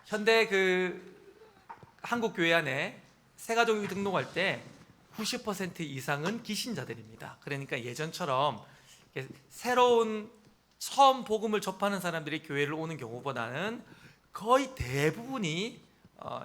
현대 한국 교회 안에 새가족이 등록할 때 90% 이상은 기신자들입니다. 그러니까 예전처럼 새로운 처음 복음을 접하는 사람들이 교회를 오는 경우보다는 거의 대부분이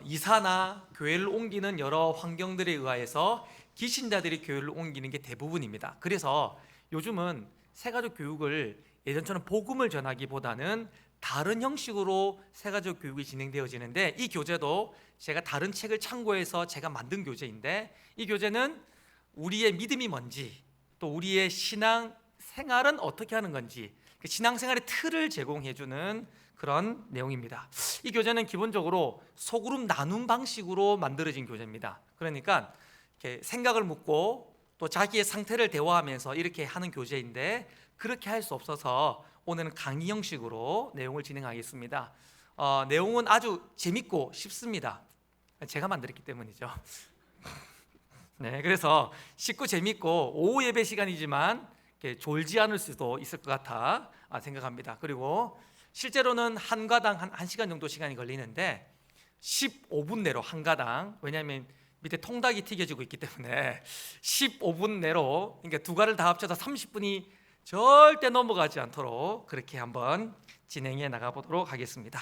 이사나 교회를 옮기는 여러 환경들에 의해서 기신자들이 교회를 옮기는 게 대부분입니다. 그래서 요즘은 새가족 교육을 예전처럼 복음을 전하기보다는 다른 형식으로 새가족 교육이 진행되어지는데, 이 교재도 제가 다른 책을 참고해서 제가 만든 교재인데, 이 교재는 우리의 믿음이 뭔지, 또 우리의 신앙 생활은 어떻게 하는 건지, 그 신앙생활의 틀을 제공해주는 그런 내용입니다. 이 교재는 기본적으로 소그룹 나눔 방식으로 만들어진 교재입니다. 그러니까 이렇게 생각을 묻고 또 자기의 상태를 대화하면서 이렇게 하는 교재인데, 그렇게 할 수 없어서 오늘은 강의 형식으로 내용을 진행하겠습니다. 내용은 아주 재밌고 쉽습니다. 제가 만들었기 때문이죠. 네, 그래서 쉽고 재밌고 오후 예배 시간이지만 졸지 않을 수도 있을 것 같아 생각합니다. 그리고 실제로는 한 가당 한 1시간 정도 시간이 걸리는데 15분 내로 한 가당, 왜냐하면 밑에 통닭이 튀겨지고 있기 때문에 15분 내로, 그러니까 두 가를 다 합쳐서 30분이 절대 넘어가지 않도록 그렇게 한번 진행해 나가보도록 하겠습니다.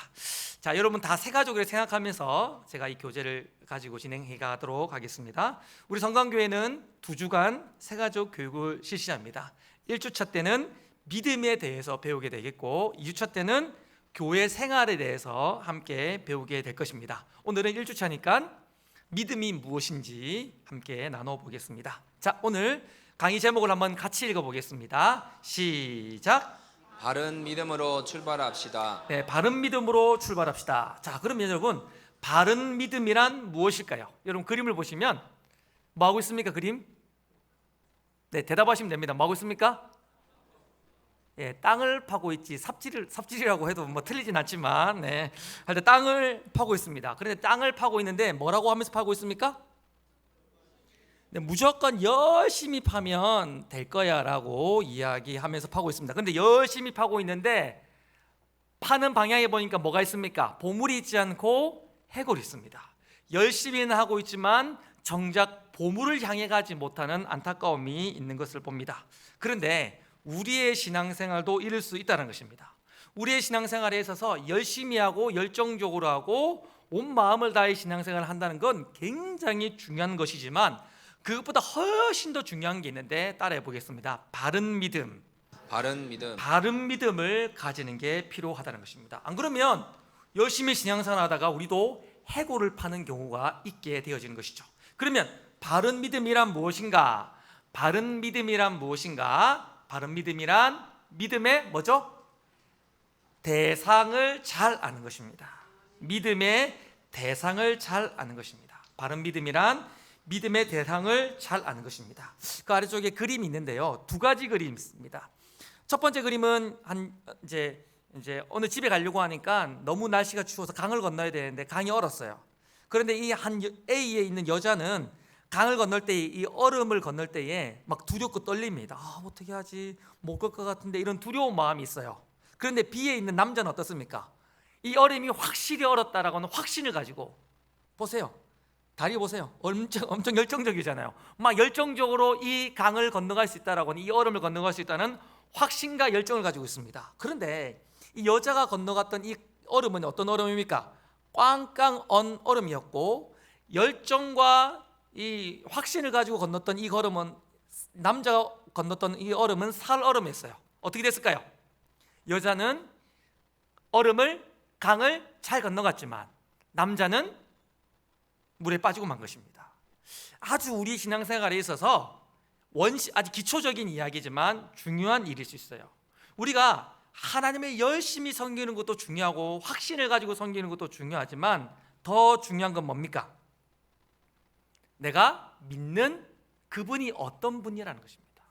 자, 여러분 다 새가족을 생각하면서 제가 이 교재를 가지고 진행해 가도록 하겠습니다. 우리 성강교회는 2주간 새가족 교육을 실시합니다. 1주차 때는 믿음에 대해서 배우게 되겠고, 2주차 때는 교회 생활에 대해서 함께 배우게 될 것입니다. 오늘은 1주차니까 믿음이 무엇인지 함께 나눠보겠습니다. 자, 오늘 강의 제목을 한번 같이 읽어보겠습니다. 시작. 바른 믿음으로 출발합시다. 네, 바른 믿음으로 출발합시다. 자, 그러면 여러분, 바른 믿음이란 무엇일까요? 여러분 그림을 보시면 뭐 하고 있습니까? 그림? 네, 대답하시면 됩니다. 뭐 하고 있습니까? 예, 땅을 파고 있지. 삽질이라고 해도 뭐 틀리진 않지만, 네, 할 때 땅을 파고 있습니다. 그런데 땅을 파고 있는데 뭐라고 하면서 파고 있습니까? 네, 무조건 열심히 파면 될 거야 라고 이야기하면서 파고 있습니다. 그런데 열심히 파고 있는데 파는 방향에 보니까 뭐가 있습니까? 보물이 있지 않고 해골이 있습니다. 열심히는 하고 있지만 정작 보물을 향해 가지 못하는 안타까움이 있는 것을 봅니다. 그런데 우리의 신앙생활도 이럴 수 있다는 것입니다. 우리의 신앙생활에 있어서 열심히 하고 열정적으로 하고 온 마음을 다해 신앙생활을 한다는 건 굉장히 중요한 것이지만, 그것보다 훨씬 더 중요한 게 있는데 따라해 보겠습니다. 바른 믿음. 바른 믿음을 가지는 게 필요하다는 것입니다. 안 그러면 열심히 신앙생활 하다가 우리도 해골을 파는 경우가 있게 되어지는 것이죠. 그러면 바른 믿음이란 무엇인가? 바른 믿음이란 무엇인가? 바른 믿음이란 믿음의 뭐죠? 대상을 잘 아는 것입니다. 믿음의 대상을 잘 아는 것입니다. 바른 믿음이란 믿음의 대상을 잘 아는 것입니다. 그 아래쪽에 그림이 있는데요, 2가지 그림이 있습니다. 첫 번째 그림은 이제 어느 집에 가려고 하니까 너무 날씨가 추워서 강을 건너야 되는데 강이 얼었어요. 그런데 이 한 A에 있는 여자는 강을 건널 때, 이 얼음을 건널 때에 막 두렵고 떨립니다. 어떻게 하지? 못 갈 것 같은데, 이런 두려운 마음이 있어요. 그런데 B에 있는 남자는 어떻습니까? 이 얼음이 확실히 얼었다라고 하는 확신을 가지고, 보세요, 다리 보세요. 엄청 열정적이잖아요. 막 열정적으로 이 강을 건너갈 수 있다라고 하는, 이 얼음을 건너갈 수 있다는 확신과 열정을 가지고 있습니다. 그런데 이 여자가 건너갔던 이 얼음은 어떤 얼음입니까? 꽝꽝 언 얼음이었고, 열정과 이 확신을 가지고 건넜던 이 얼음은, 남자가 건넜던 이 얼음은 살 얼음이었어요. 어떻게 됐을까요? 여자는 강을 잘 건너갔지만 남자는 물에 빠지고 만 것입니다. 아주 우리 신앙생활에 있어서 아주 기초적인 이야기지만 중요한 일일 수 있어요. 우리가 하나님을 열심히 섬기는 것도 중요하고 확신을 가지고 섬기는 것도 중요하지만 더 중요한 건 뭡니까? 내가 믿는 그분이 어떤 분이라는 것입니다.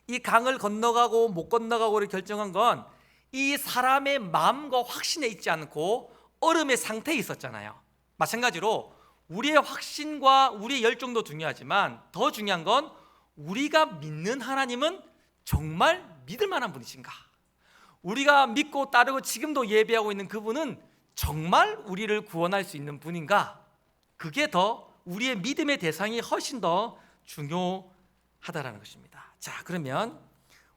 이 강을 건너가고 못 건너가고를 결정한 건 이 사람의 마음과 확신에 있지 않고 얼음의 상태에 있었잖아요. 마찬가지로 우리의 확신과 우리의 열정도 중요하지만 더 중요한 건 우리가 믿는 하나님은 정말 믿을 만한 분이신가? 우리가 믿고 따르고 지금도 예배하고 있는 그분은 정말 우리를 구원할 수 있는 분인가? 그게 더 우리의 믿음의 대상이 훨씬 더 중요하다라는 것입니다. 자, 그러면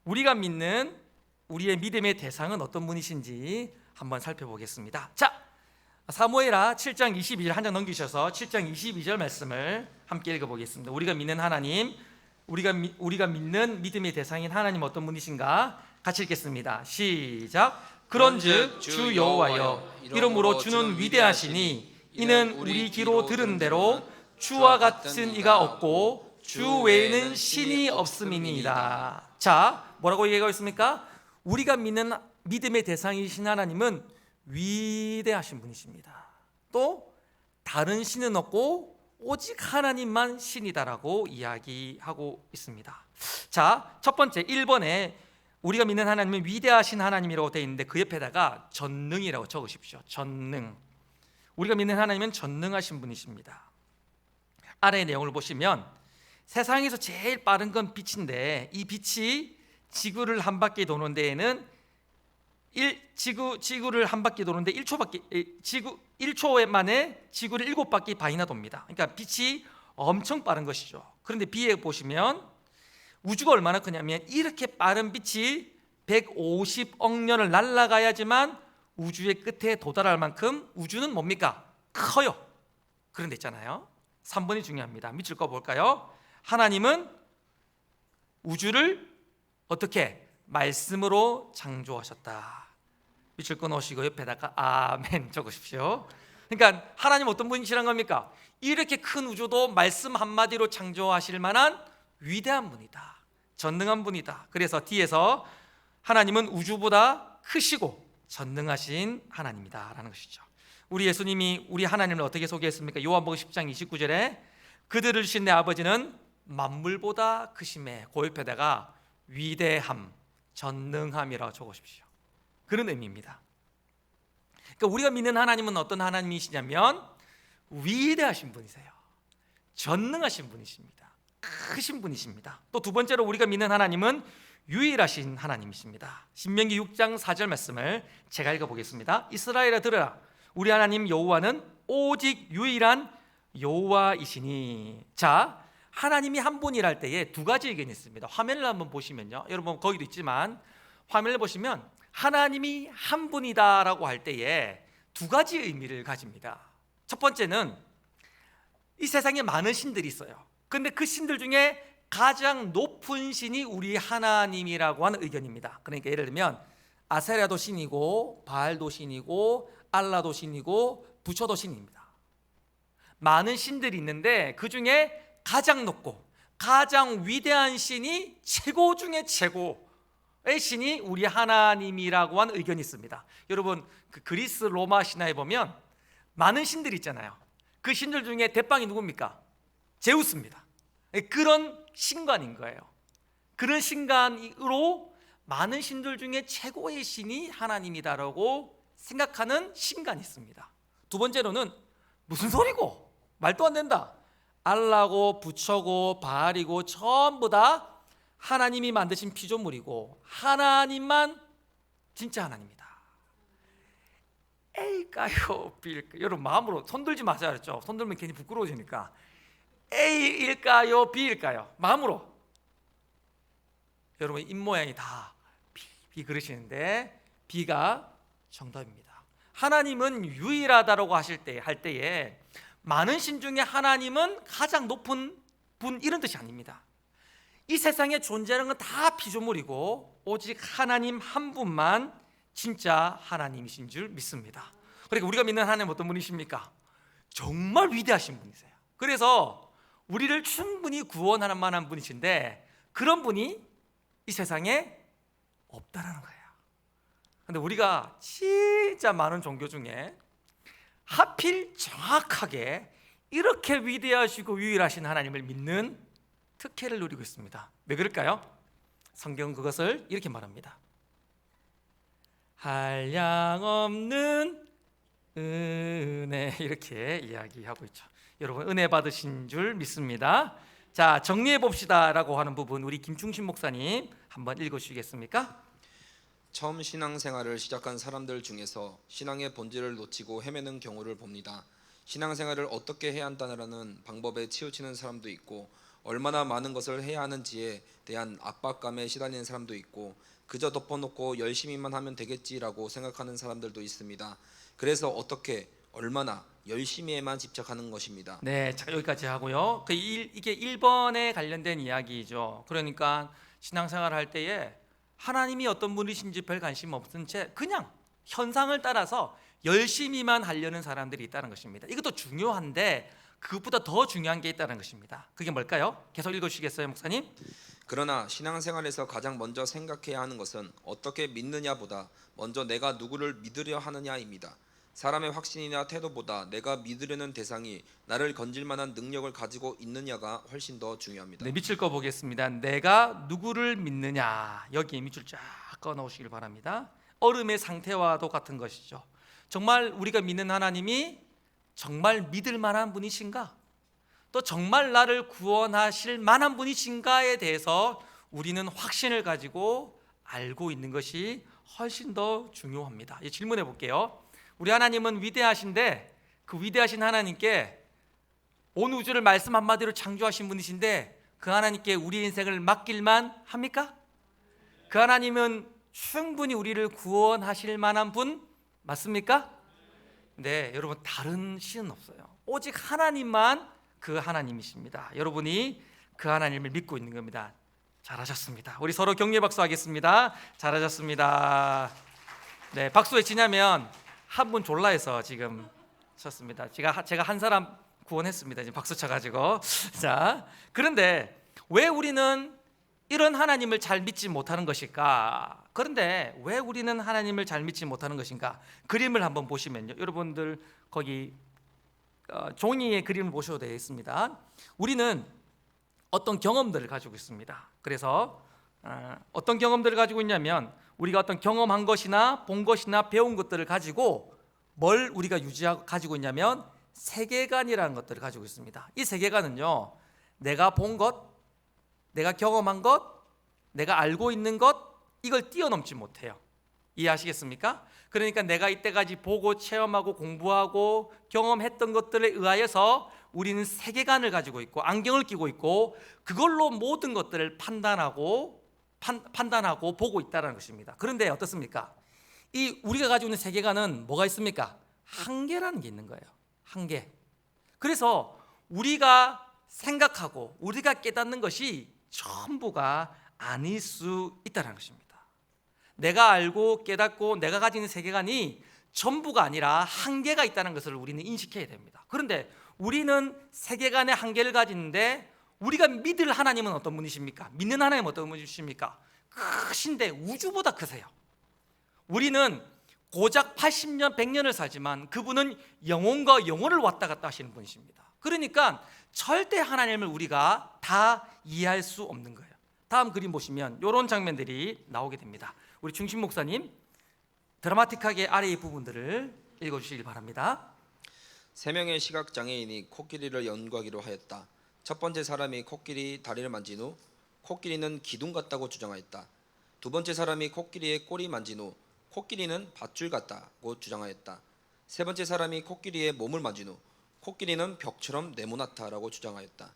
우리가 믿는 우리의 믿음의 대상은 어떤 분이신지 한번 살펴보겠습니다. 자, 사무엘하 7장 22절 한 장 넘기셔서 7장 22절 말씀을 함께 읽어보겠습니다. 우리가 믿는 하나님, 우리가 믿는 믿음의 대상인 하나님 어떤 분이신가? 같이 읽겠습니다. 시작. 그런즉 주 여호와여, 이러므로 주는 위대하시니 이는 우리 귀로 들은 대로 주와 같은 이가 없고 주 외에는 신이 없음이니이다. 자, 뭐라고 얘기하고 있습니까? 우리가 믿는 믿음의 대상이신 하나님은 위대하신 분이십니다. 또 다른 신은 없고 오직 하나님만 신이다라고 이야기하고 있습니다. 자, 첫 번째 1번에 우리가 믿는 하나님은 위대하신 하나님이라고 되어 있는데 그 옆에다가 전능이라고 적으십시오. 전능. 우리가 믿는 하나님은 전능하신 분이십니다. 아래의 내용을 보시면 세상에서 제일 빠른 건 빛인데 이 빛이 지구를 한 바퀴 도는 데에는 지구를 한 바퀴 도는데 1초 만에 지구를 7바퀴 반이나 돕니다. 그러니까 빛이 엄청 빠른 것이죠. 그런데 비에 보시면 우주가 얼마나 크냐면 이렇게 빠른 빛이 150억 년을 날아가야지만 우주의 끝에 도달할 만큼 우주는 뭡니까? 커요. 그런데 있잖아요. 3번이 중요합니다. 밑줄 거 볼까요? 하나님은 우주를 어떻게? 말씀으로 창조하셨다. 밑줄 거 놓으시고 옆에다가 아멘 적으십시오. 그러니까 하나님 어떤 분이시란 겁니까? 이렇게 큰 우주도 말씀 한마디로 창조하실 만한 위대한 분이다. 전능한 분이다. 그래서 뒤에서 하나님은 우주보다 크시고 전능하신 하나님이다 라는 것이죠. 우리 예수님이 우리 하나님을 어떻게 소개했습니까? 요한복음 10장 29절에 그들을 주신 내 아버지는 만물보다 크심에, 그 옆에다가 위대함, 전능함이라고 적으십시오. 그런 의미입니다. 그러니까 우리가 믿는 하나님은 어떤 하나님이시냐면 위대하신 분이세요. 전능하신 분이십니다. 크신 분이십니다. 또 두 번째로 우리가 믿는 하나님은 유일하신 하나님이십니다. 신명기 6장 4절 말씀을 제가 읽어보겠습니다. 이스라엘아 들으라, 우리 하나님 여호와는 오직 유일한 여호와이시니. 자, 하나님이 한 분이랄 때에 두 가지 의견이 있습니다. 화면을 한번 보시면요, 여러분 거기도 있지만 화면을 보시면 하나님이 한 분이다라고 할 때에 두 가지 의미를 가집니다. 첫 번째는 이 세상에 많은 신들이 있어요. 그런데 그 신들 중에 가장 높은 신이 우리 하나님이라고 하는 의견입니다. 그러니까 예를 들면 아세라도 신이고 바알도 신이고 알라도 신이고 부처도 신입니다. 많은 신들이 있는데 그 중에 가장 높고 가장 위대한 신이 최고 중에 최고의 신이 우리 하나님이라고 하는 의견이 있습니다. 여러분 그 그리스 로마 신화에 보면 많은 신들이 있잖아요. 그 신들 중에 대빵이 누굽니까? 제우스입니다. 그런 신관인 거예요. 그런 신관으로 많은 신들 중에 최고의 신이 하나님이다라고 생각하는 신관이 있습니다. 두 번째로는 무슨 소리고 말도 안 된다, 알라고 부처고 바알이고 전부 다 하나님이 만드신 피조물이고 하나님만 진짜 하나님이다. A일까요? B일까요? 여러분 마음으로 손들지 마세요. 그랬죠? 손들면 괜히 부끄러워지니까. A일까요? B일까요? 마음으로. 여러분 입모양이 다 B 그러시는데 B가 정답입니다. 하나님은 유일하다라고 할 때에 많은 신 중에 하나님은 가장 높은 분 이런 뜻이 아닙니다. 이 세상에 존재하는 건 다 피조물이고 오직 하나님 한 분만 진짜 하나님이신 줄 믿습니다. 그러니까 우리가 믿는 하나님 어떤 분이십니까? 정말 위대하신 분이세요. 그래서 우리를 충분히 구원할 만한 분이신데 그런 분이 이 세상에 없다라는 거예요. 근데 우리가 진짜 많은 종교 중에 하필 정확하게 이렇게 위대하시고 유일하신 하나님을 믿는 특혜를 누리고 있습니다. 왜 그럴까요? 성경은 그것을 이렇게 말합니다. 한량없는 은혜, 이렇게 이야기하고 있죠. 여러분 은혜 받으신 줄 믿습니다. 자, 정리해 봅시다 라고 하는 부분 우리 김충신 목사님 한번 읽어주시겠습니까? 처음 신앙생활을 시작한 사람들 중에서 신앙의 본질을 놓치고 헤매는 경우를 봅니다. 신앙생활을 어떻게 해야 한다는 방법에 치우치는 사람도 있고 얼마나 많은 것을 해야 하는지에 대한 압박감에 시달리는 사람도 있고 그저 덮어놓고 열심히만 하면 되겠지라고 생각하는 사람들도 있습니다. 그래서 어떻게 얼마나 열심히에만 집착하는 것입니다. 네, 자, 여기까지 하고요. 이게 1번에 관련된 이야기죠. 그러니까 신앙생활 할 때에 하나님이 어떤 분이신지 별 관심 없은 채 그냥 현상을 따라서 열심히만 하려는 사람들이 있다는 것입니다. 이것도 중요한데 그것보다 더 중요한 게 있다는 것입니다. 그게 뭘까요? 계속 읽어주시겠어요, 목사님? 그러나 신앙생활에서 가장 먼저 생각해야 하는 것은 어떻게 믿느냐보다 먼저 내가 누구를 믿으려 하느냐입니다. 사람의 확신이나 태도보다 내가 믿으려는 대상이 나를 건질 만한 능력을 가지고 있느냐가 훨씬 더 중요합니다. 네, 밑줄 거 보겠습니다. 내가 누구를 믿느냐, 여기에 밑줄 쫙 꺼 넣으시길 바랍니다. 얼음의 상태와도 같은 것이죠. 정말 우리가 믿는 하나님이 정말 믿을 만한 분이신가? 또 정말 나를 구원하실 만한 분이신가에 대해서 우리는 확신을 가지고 알고 있는 것이 훨씬 더 중요합니다. 질문해 볼게요. 우리 하나님은 위대하신데 그 위대하신 하나님께 온 우주를 말씀 한마디로 창조하신 분이신데 그 하나님께 우리 인생을 맡길만 합니까? 그 하나님은 충분히 우리를 구원하실 만한 분 맞습니까? 네, 여러분 다른 신은 없어요. 오직 하나님만 그 하나님이십니다. 여러분이 그 하나님을 믿고 있는 겁니다. 잘하셨습니다. 우리 서로 격려 박수 하겠습니다. 잘하셨습니다. 네, 박수 외치냐면 한 분 졸라해서 지금 쳤습니다. 제가 한 사람 구원했습니다. 지금 박수 쳐가지고. 자, 그런데 왜 우리는 이런 하나님을 잘 믿지 못하는 것일까? 그런데 왜 우리는 하나님을 잘 믿지 못하는 것인가? 그림을 한번 보시면요, 여러분들 거기 종이에 그림을 보셔도 되겠습니다. 우리는 어떤 경험들을 가지고 있습니다. 그래서 어떤 경험들을 가지고 있냐면 우리가 어떤 경험한 것이나 본 것이나 배운 것들을 가지고 뭘 우리가 가지고 있냐면 세계관이라는 것들을 가지고 있습니다. 이 세계관은요, 내가 본 것, 내가 경험한 것, 내가 알고 있는 것, 이걸 뛰어넘지 못해요. 이해하시겠습니까? 그러니까 내가 이때까지 보고 체험하고 공부하고 경험했던 것들에 의하여서 우리는 세계관을 가지고 있고 안경을 끼고 있고 그걸로 모든 것들을 판단하고 보고 있다는 것입니다. 그런데 어떻습니까? 이 우리가 가지고 있는 세계관은 뭐가 있습니까? 한계라는 게 있는 거예요. 한계. 그래서 우리가 생각하고 우리가 깨닫는 것이 전부가 아닐 수 있다는 것입니다. 내가 알고 깨닫고 내가 가지고 있는 세계관이 전부가 아니라 한계가 있다는 것을 우리는 인식해야 됩니다. 그런데 우리는 세계관의 한계를 가지는데 우리가 믿을 하나님은 어떤 분이십니까? 믿는 하나님은 어떤 분이십니까? 크신데 우주보다 크세요. 우리는 고작 80년, 100년을 살지만 그분은 영혼과 영혼을 왔다 갔다 하시는 분이십니다. 그러니까 절대 하나님을 우리가 다 이해할 수 없는 거예요. 다음 그림 보시면 이런 장면들이 나오게 됩니다. 우리 중심 목사님 드라마틱하게 아래 이 부분들을 읽어주시기 바랍니다. 세 명의 시각장애인이 코끼리를 연구하기로 하였다. 첫 번째 사람이 코끼리 다리를 만진 후 코끼리는 기둥 같다고 주장하였다. 두 번째 사람이 코끼리의 꼬리 만진 후 코끼리는 밧줄 같다고 주장하였다. 세 번째 사람이 코끼리의 몸을 만진 후 코끼리는 벽처럼 네모나다라고 주장하였다.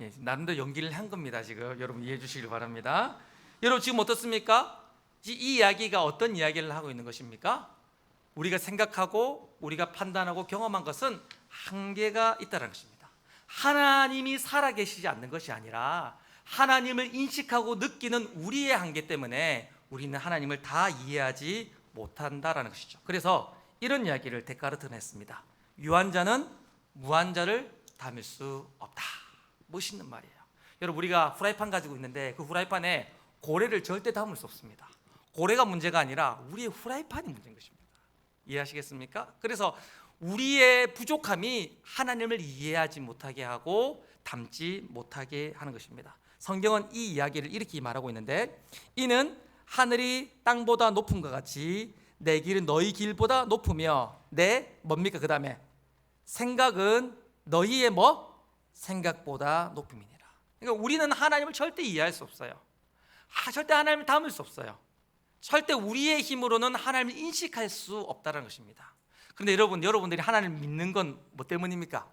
예, 나름대로 연기를 한 겁니다. 지금 여러분 이해해 주시길 바랍니다. 여러분 지금 어떻습니까? 이 이야기가 어떤 이야기를 하고 있는 것입니까? 우리가 생각하고 우리가 판단하고 경험한 것은 한계가 있다는 것입니다. 하나님이 살아계시지 않는 것이 아니라 하나님을 인식하고 느끼는 우리의 한계 때문에 우리는 하나님을 다 이해하지 못한다라는 것이죠. 그래서 이런 이야기를 데카르트는 했습니다. 유한 자는 무한 자를 담을 수 없다. 멋있는 말이에요. 여러분 우리가 후라이팬 가지고 있는데 그 후라이팬에 고래를 절대 담을 수 없습니다. 고래가 문제가 아니라 우리의 후라이팬이 문제인 것입니다. 이해하시겠습니까? 그래서 우리의 부족함이 하나님을 이해하지 못하게 하고 담지 못하게 하는 것입니다. 성경은 이 이야기를 이렇게 말하고 있는데 이는 하늘이 땅보다 높은 것 같이 내 길은 너희 길보다 높으며 내 뭡니까? 그 다음에 생각은 너희의 생각보다 높음이니라. 그러니까 우리는 하나님을 절대 이해할 수 없어요. 절대 하나님을 담을 수 없어요. 절대 우리의 힘으로는 하나님을 인식할 수 없다는 것입니다. 그런데 여러분들이 하나님을 믿는 건 뭐 때문입니까?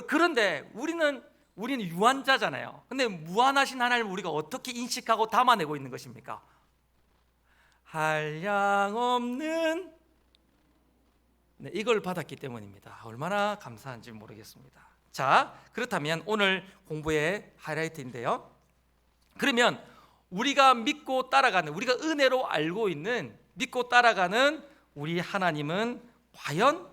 그런데 우리는 유한자잖아요. 근데 무한하신 하나님을 우리가 어떻게 인식하고 담아내고 있는 것입니까? 한량없는, 네, 이걸 받았기 때문입니다. 얼마나 감사한지 모르겠습니다. 자, 그렇다면 오늘 공부의 하이라이트인데요. 그러면 우리가 믿고 따라가는, 우리가 은혜로 알고 있는, 믿고 따라가는 우리 하나님은 과연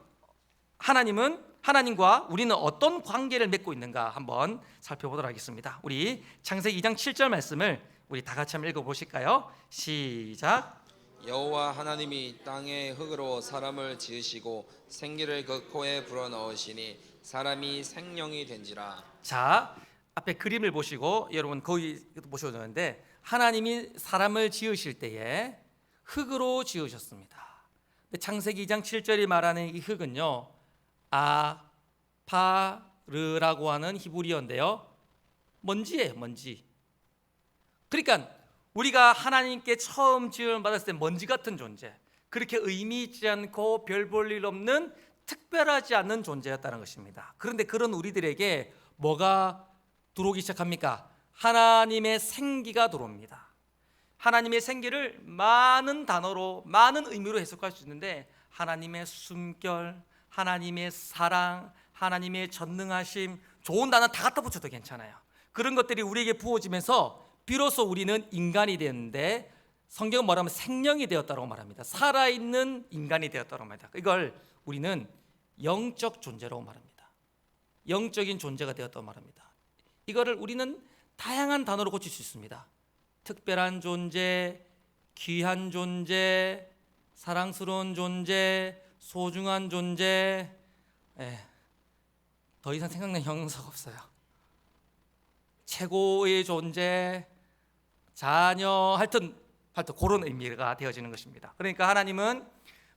하나님과 우리는 어떤 관계를 맺고 있는가 한번 살펴보도록 하겠습니다. 우리 창세기 2장 7절 말씀을 우리 다 같이 한번 읽어보실까요? 시작. 여호와 하나님이 땅의 흙으로 사람을 지으시고 생기를 그 코에 불어넣으시니 사람이 생명이 된지라. 자, 앞에 그림을 보시고 여러분 거기 보셔도 되는데, 하나님이 사람을 지으실 때에 흙으로 지으셨습니다. 창세기 2장 7절이 말하는 이 흙은요, 아파르라고 하는 히브리어인데요, 먼지예요, 먼지. 그러니까 우리가 하나님께 처음 지음을 받았을 때 먼지 같은 존재, 그렇게 의미 있지 않고 별 볼 일 없는 특별하지 않는 존재였다는 것입니다. 그런데 그런 우리들에게 뭐가 들어오기 시작합니까? 하나님의 생기가 들어옵니다. 하나님의 생기를 많은 단어로, 많은 의미로 해석할 수 있는데, 하나님의 숨결, 하나님의 사랑, 하나님의 전능하심, 좋은 단어 다 갖다 붙여도 괜찮아요. 그런 것들이 우리에게 부어지면서 비로소 우리는 인간이 되었는데, 성경은 뭐라면 생명이 되었다고 말합니다. 살아있는 인간이 되었다고 말합니다. 이걸 우리는 영적 존재라고 말합니다. 영적인 존재가 되었다고 말합니다. 이거를 우리는 다양한 단어로 고칠 수 있습니다. 특별한 존재, 귀한 존재, 사랑스러운 존재, 소중한 존재, 더 이상 생각나는 형용사가 없어요. 최고의 존재, 자녀, 하여튼 그런 의미가 되어지는 것입니다. 그러니까 하나님은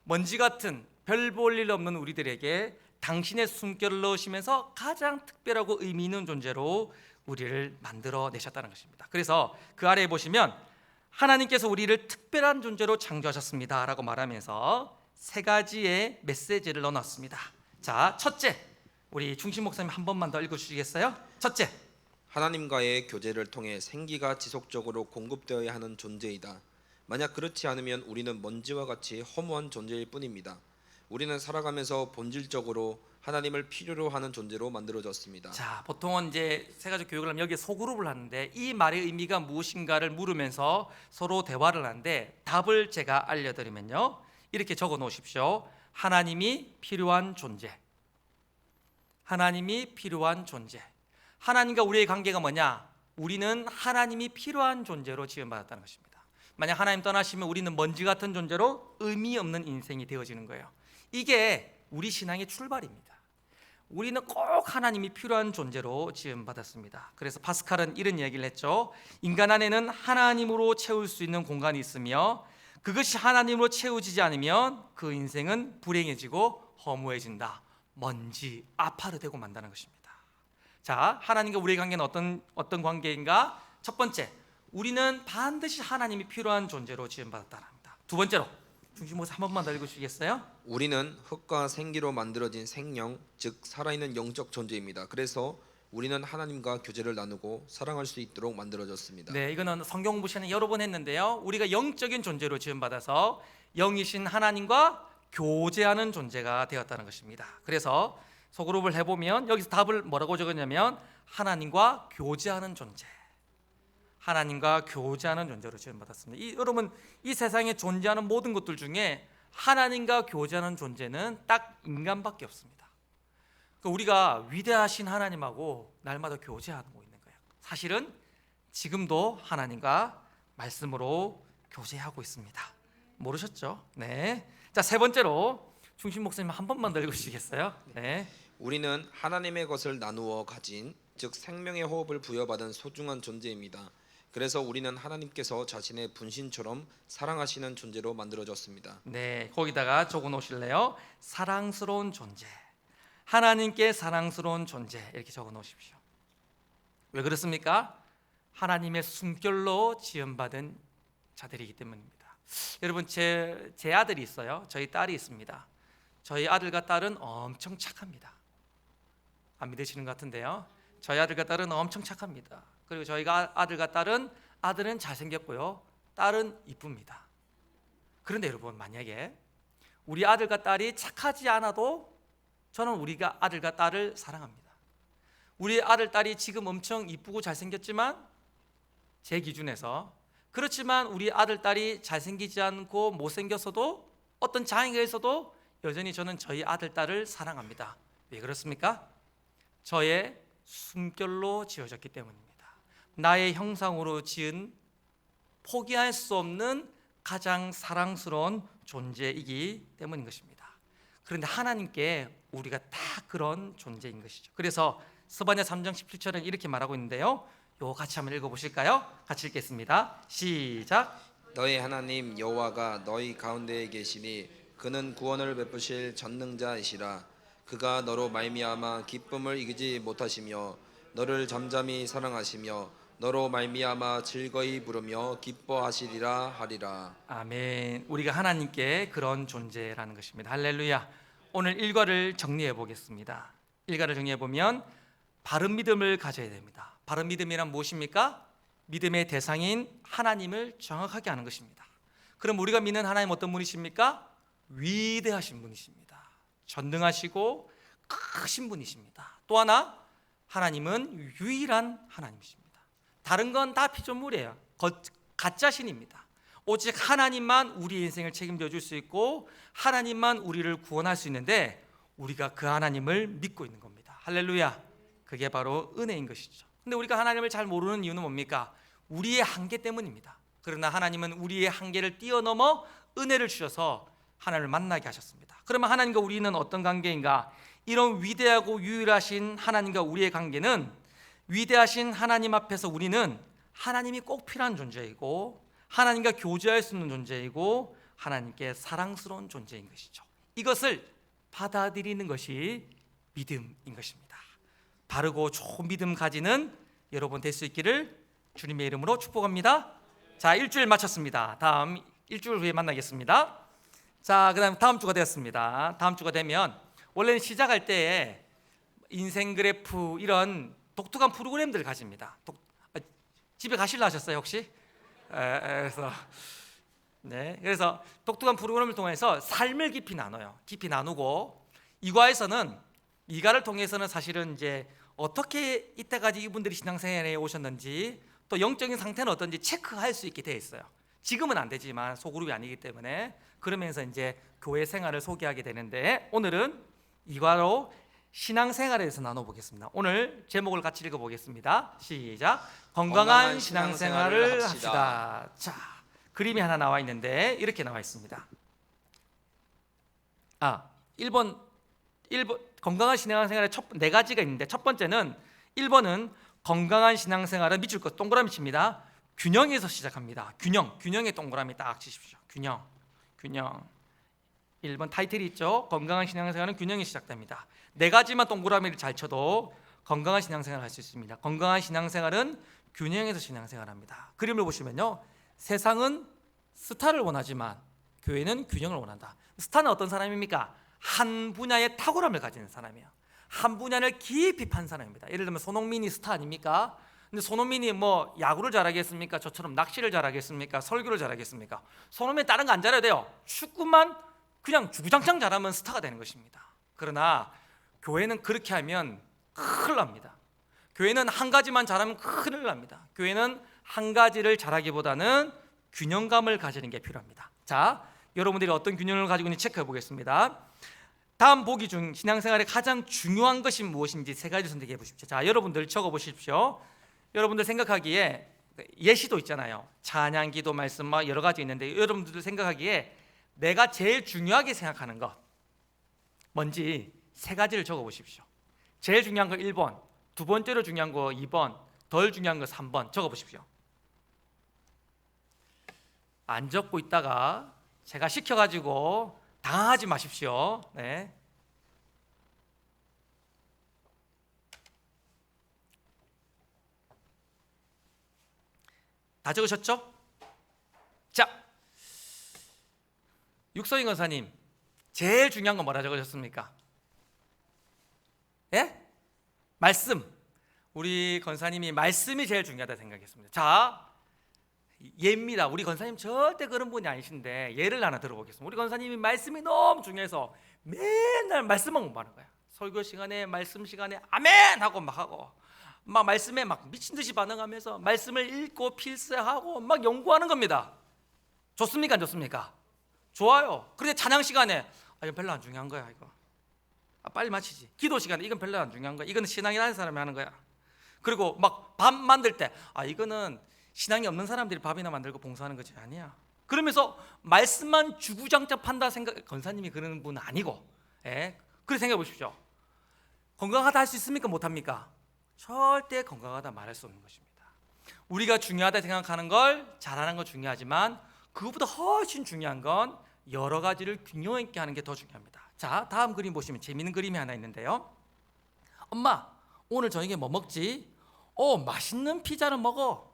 먼지 같은 별 볼 일 없는 우리들에게 당신의 숨결을 넣으시면서 가장 특별하고 의미 있는 존재로 우리를 만들어 내셨다는 것입니다. 그래서 그 아래에 보시면 하나님께서 우리를 특별한 존재로 창조하셨습니다 라고 말하면서 세 가지의 메시지를 넣어놨습니다. 자, 첫째, 우리 중심 목사님 한 번만 더 읽어주시겠어요? 첫째, 하나님과의 교제를 통해 생기가 지속적으로 공급되어야 하는 존재이다. 만약 그렇지 않으면 우리는 먼지와 같이 허무한 존재일 뿐입니다. 우리는 살아가면서 본질적으로 하나님을 필요로 하는 존재로 만들어졌습니다. 자, 보통은 이제 세가지 교육을 하면 여기에 소그룹을 하는데, 이 말의 의미가 무엇인가를 물으면서 서로 대화를 하는데, 답을 제가 알려드리면요, 이렇게 적어 놓으십시오. 하나님이 필요한 존재. 하나님이 필요한 존재. 하나님과 우리의 관계가 뭐냐? 우리는 하나님이 필요한 존재로 지음받았다는 것입니다. 만약 하나님 떠나시면 우리는 먼지 같은 존재로 의미 없는 인생이 되어지는 거예요. 이게 우리 신앙의 출발입니다. 우리는 꼭 하나님이 필요한 존재로 지음받았습니다. 그래서 파스칼은 이런 얘기를 했죠. 인간 안에는 하나님으로 채울 수 있는 공간이 있으며, 그것이 하나님으로 채워지지 않으면 그 인생은 불행해지고 허무해진다. 먼지, 아파르 되고 만다는 것입니다. 자, 하나님과 우리의 관계는 어떤 관계인가? 첫 번째, 우리는 반드시 하나님이 필요한 존재로 지음받았다는 겁니다. 두 번째로, 중심 목사 한 번만 더 읽어주시겠어요? 우리는 흙과 생기로 만들어진 생명, 즉 살아있는 영적 존재입니다. 그래서 우리는 하나님과 교제를 나누고 사랑할 수 있도록 만들어졌습니다. 네, 이거는 성경 공부 시간에 여러 번 했는데요, 우리가 영적인 존재로 지음받아서 영이신 하나님과 교제하는 존재가 되었다는 것입니다. 그래서 소그룹을 해보면 여기서 답을 뭐라고 적었냐면, 하나님과 교제하는 존재, 하나님과 교제하는 존재로 지음받았습니다. 여러분, 이 세상에 존재하는 모든 것들 중에 하나님과 교제하는 존재는 딱 인간밖에 없습니다. 그러니까 우리가 위대하신 하나님하고 날마다 교제하고 있는 거예요. 사실은 지금도 하나님과 말씀으로 교제하고 있습니다. 모르셨죠? 네. 자, 세 번째로 중심 목사님 한 번만 더 읽으시겠어요? 네. 우리는 하나님의 것을 나누어 가진, 즉 생명의 호흡을 부여받은 소중한 존재입니다. 그래서 우리는 하나님께서 자신의 분신처럼 사랑하시는 존재로 만들어졌습니다. 네, 거기다가 적어 놓으실래요? 사랑스러운 존재. 하나님께 사랑스러운 존재, 이렇게 적어 놓으십시오. 왜 그렇습니까? 하나님의 숨결로 지음받은 자들이기 때문입니다. 여러분, 제 아들이 있어요. 저희 딸이 있습니다. 저희 아들과 딸은 엄청 착합니다. 안 믿으시는 것 같은데요. 저희 아들과 딸은 엄청 착합니다. 그리고 저희가 아들과 딸은, 아들은 잘생겼고요, 딸은 이쁩니다. 그런데 여러분, 만약에 우리 아들과 딸이 착하지 않아도 저는 우리가 아들과 딸을 사랑합니다. 우리 아들, 딸이 지금 엄청 이쁘고 잘생겼지만, 제 기준에서, 그렇지만 우리 아들, 딸이 잘생기지 않고 못생겼어도, 어떤 장애가 있어도 여전히 저는 저희 아들, 딸을 사랑합니다. 왜 그렇습니까? 저의 숨결로 지어졌기 때문입니다. 나의 형상으로 지은, 포기할 수 없는 가장 사랑스러운 존재이기 때문인 것입니다. 그런데 하나님께 우리가 다 그런 존재인 것이죠. 그래서 스바냐 3장 17절에 이렇게 말하고 있는데요, 요 같이 한번 읽어보실까요? 같이 읽겠습니다. 시작. 너희 하나님 여호와가 너희 가운데에 계시니 그는 구원을 베푸실 전능자이시라. 그가 너로 말미암아 기쁨을 이기지 못하시며 너를 잠잠히 사랑하시며 너로 말미암아 즐거이 부르며 기뻐하시리라 하리라. 아멘. 우리가 하나님께 그런 존재라는 것입니다. 할렐루야. 오늘 일과를 정리해 보겠습니다. 일과를 정리해 보면 바른 믿음을 가져야 됩니다. 바른 믿음이란 무엇입니까? 믿음의 대상인 하나님을 정확하게 아는 것입니다. 그럼 우리가 믿는 하나님 어떤 분이십니까? 위대하신 분이십니다. 전능하시고 크신 분이십니다. 또 하나, 하나님은 유일한 하나님이십니다. 다른 건 다 피조물이에요. 가짜 신입니다. 오직 하나님만 우리 인생을 책임져 줄 수 있고 하나님만 우리를 구원할 수 있는데, 우리가 그 하나님을 믿고 있는 겁니다. 할렐루야. 그게 바로 은혜인 것이죠. 근데 우리가 하나님을 잘 모르는 이유는 뭡니까? 우리의 한계 때문입니다. 그러나 하나님은 우리의 한계를 뛰어넘어 은혜를 주셔서 하나님을 만나게 하셨습니다. 그러면 하나님과 우리는 어떤 관계인가? 이런 위대하고 유일하신 하나님과 우리의 관계는, 위대하신 하나님 앞에서 우리는 하나님이 꼭 필요한 존재이고 하나님과 교제할 수 있는 존재이고 하나님께 사랑스러운 존재인 것이죠. 이것을 받아들이는 것이 믿음인 것입니다. 바르고 좋은 믿음 가지는 여러분 될 수 있기를 주님의 이름으로 축복합니다. 자, 일주일 마쳤습니다. 다음 일주일 후에 만나겠습니다. 자, 그다음 다음 주가 되었습니다. 다음 주가 되면 원래는 시작할 때에 인생 그래프 이런 독특한 프로그램들을 가집니다. 집에 가실라 하셨어요 혹시? 그래서 독특한 프로그램을 통해서 삶을 깊이 나눠요. 깊이 나누고 이과를 통해서는 사실은 이제 어떻게 이때까지 이분들이 신앙생활에 오셨는지, 또 영적인 상태는 어떤지 체크할 수 있게 되어 있어요. 지금은 안 되지만 소그룹이 아니기 때문에. 그러면서 이제 교회 생활을 소개하게 되는데, 오늘은 이과로 신앙생활에 대해서 나눠보겠습니다. 오늘 제목을 같이 읽어보겠습니다. 시작. 건강한 신앙생활을 합시다. 자, 그림이 하나 나와 있는데 이렇게 나와 있습니다. 1번 건강한 신앙생활에 네 가지가 있는데, 첫 번째는 1번은 건강한 신앙생활은 밑줄 것 동그라미 칩니다. 균형에서 시작합니다. 균형에 동그라미 딱 치십시오. 균형. 1번 타이틀이 있죠. 건강한 신앙생활은 균형이 시작됩니다. 네 가지만 동그라미를 잘 쳐도 건강한 신앙생활을 할 수 있습니다. 건강한 신앙생활은 균형에서 신앙생활합니다. 그림을 보시면요, 세상은 스타를 원하지만 교회는 균형을 원한다. 스타는 어떤 사람입니까? 한 분야의 탁월함을 가진 사람이에요. 한 분야를 깊이 판 사람입니다. 예를 들면 손흥민이 스타 아닙니까? 근데 손흥민이 뭐 야구를 잘하겠습니까? 저처럼 낚시를 잘하겠습니까? 설교를 잘하겠습니까? 손흥민 다른 거 안 잘해야 돼요. 축구만 그냥 주구장창 잘하면 스타가 되는 것입니다. 그러나 교회는 그렇게 하면 큰일 납니다. 교회는 한 가지만 잘하면 큰일 납니다. 교회는 한 가지를 잘하기보다는 균형감을 가지는 게 필요합니다. 자, 여러분들이 어떤 균형을 가지고 있는지 체크해 보겠습니다. 다음 보기 중 신앙생활에 가장 중요한 것이 무엇인지 세 가지 선택해 보십시오. 자, 여러분들 적어 보십시오. 여러분들 생각하기에 예시도 있잖아요. 찬양, 기도, 말씀 막 여러 가지 있는데, 여러분들 생각하기에 내가 제일 중요하게 생각하는 것 뭔지 세 가지를 적어 보십시오. 제일 중요한 거 1번, 두 번째로 중요한 거 2번, 덜 중요한 거 3번 적어 보십시오. 안 적고 있다가 제가 시켜가지고 당하지 마십시오. 네. 다 적으셨죠? 자, 육성희 권사님, 제일 중요한 건 뭐라 적으셨습니까? 예? 말씀. 우리 권사님이 말씀이 제일 중요하다 생각했습니다. 자, 예입니다. 우리 권사님 절대 그런 분이 아니신데 예를 하나 들어보겠습니다. 우리 권사님이 말씀이 너무 중요해서 맨날 말씀만 공부하는 거야. 설교 시간에, 말씀 시간에 아멘 하고 막 하고, 막 말씀에 막 미친 듯이 반응하면서 말씀을 읽고 필사하고 막 연구하는 겁니다. 좋습니까, 안 좋습니까? 좋아요. 그런데 찬양 시간에 이건 별로 안 중요한 거야, 이거. 빨리 마치지. 기도 시간에 이건 별로 안 중요한 거야. 이거는 신앙이 나는 사람이 하는 거야. 그리고 막 밥 만들 때 이거는 신앙이 없는 사람들이 밥이나 만들고 봉사하는 거지. 아니야. 그러면서 말씀만 주구장창 판다 생각, 권사님이 그러는 분은 아니고, 그렇게 생각해 보십시오. 건강하다 할 수 있습니까, 못합니까? 절대 건강하다 말할 수 없는 것입니다. 우리가 중요하다 생각하는 걸 잘하는 건 중요하지만 그것보다 훨씬 중요한 건 여러 가지를 균형 있게 하는 게 더 중요합니다. 자, 다음 그림 보시면 재미있는 그림이 하나 있는데요. 엄마, 오늘 저녁에 뭐 먹지? 맛있는 피자를 먹어.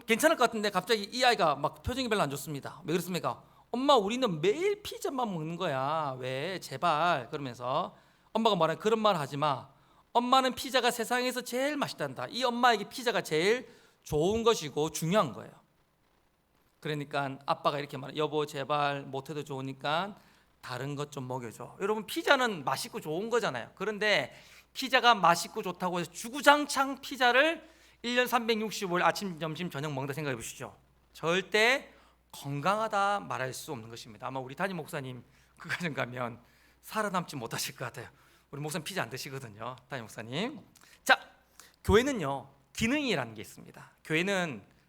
괜찮을 것 같은데 갑자기 이 아이가 막 표정이 별로 안 좋습니다. 왜 그렇습니까? 엄마, 우리는 매일 피자만 먹는 거야. 왜? 제발. 그러면서 엄마가 말하는 그런 말 하지 마. 엄마는 피자가 세상에서 제일 맛있단다. 이 엄마에게 피자가 제일 좋은 것이고 중요한 거예요. 그러니까 아빠가 이렇게 말해. 여보, 제발 못해도 좋으니까 다른 것 좀 먹여줘. 여러분, 피자는 맛있고 좋은 거잖아요. 그런데 피자가 맛있고 좋다고 해서 주구장창 피자를 1년 365일 아침, 점심, 저녁 먹는다 생각해 보시죠. 절대 건강하다 말할 수 없는 것입니다. 아마 우리 담임 목사님 그 가정 가면 살아남지 못하실 것 같아요. 우리 목사님 피자 안 드시거든요, 담임 목사님. 자, 교회는요, 기능이라는 게 있습니다.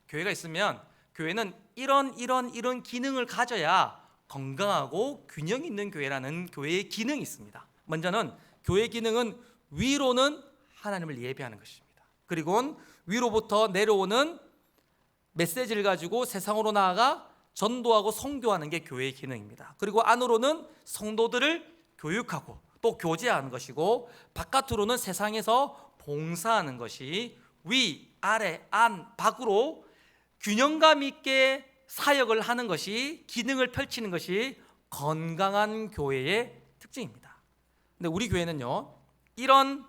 교회가 있으면 교회는 이런 기능을 가져야 건강하고 균형 있는 교회라는 교회의 기능이 있습니다. 먼저는 교회의 기능은 위로는 하나님을 예배하는 것입니다. 그리고 위로부터 내려오는 메시지를 가지고 세상으로 나아가 전도하고 선교하는 게 교회의 기능입니다. 그리고 안으로는 성도들을 교육하고 또 교제하는 것이고, 바깥으로는 세상에서 봉사하는 것이 위, 아래, 안, 밖으로 균형감 있게 사역을 하는 것이, 기능을 펼치는 것이 건강한 교회의 특징입니다. 근데 우리 교회는요, 이런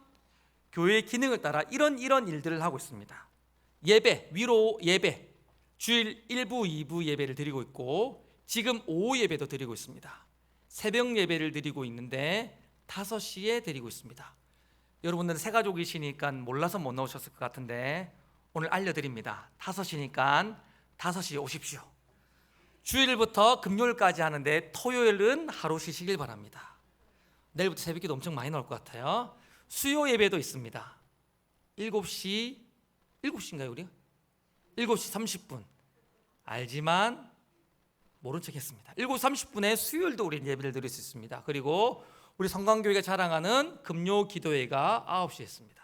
교회의 기능을 따라 이런 일들을 하고 있습니다. 예배, 위로 예배, 주일 1부, 2부 예배를 드리고 있고, 지금 오후 예배도 드리고 있습니다. 새벽 예배를 드리고 있는데 5시에 드리고 있습니다. 여러분들은 새가족이시니까 몰라서 못 나오셨을 것 같은데 오늘 알려드립니다. 5시니까 5시에 오십시오. 주일부터 금요일까지 하는데 토요일은 하루 쉬시길 바랍니다. 내일부터 새벽기도 엄청 많이 나올 것 같아요. 수요 예배도 있습니다. 7시인가요 우리가? 7시 30분. 알지만 모른 척 했습니다. 7시 30분에 수요일도 우리 예배를 드릴 수 있습니다. 그리고 우리 성광교회가 자랑하는 금요 기도회가 9시에 있습니다.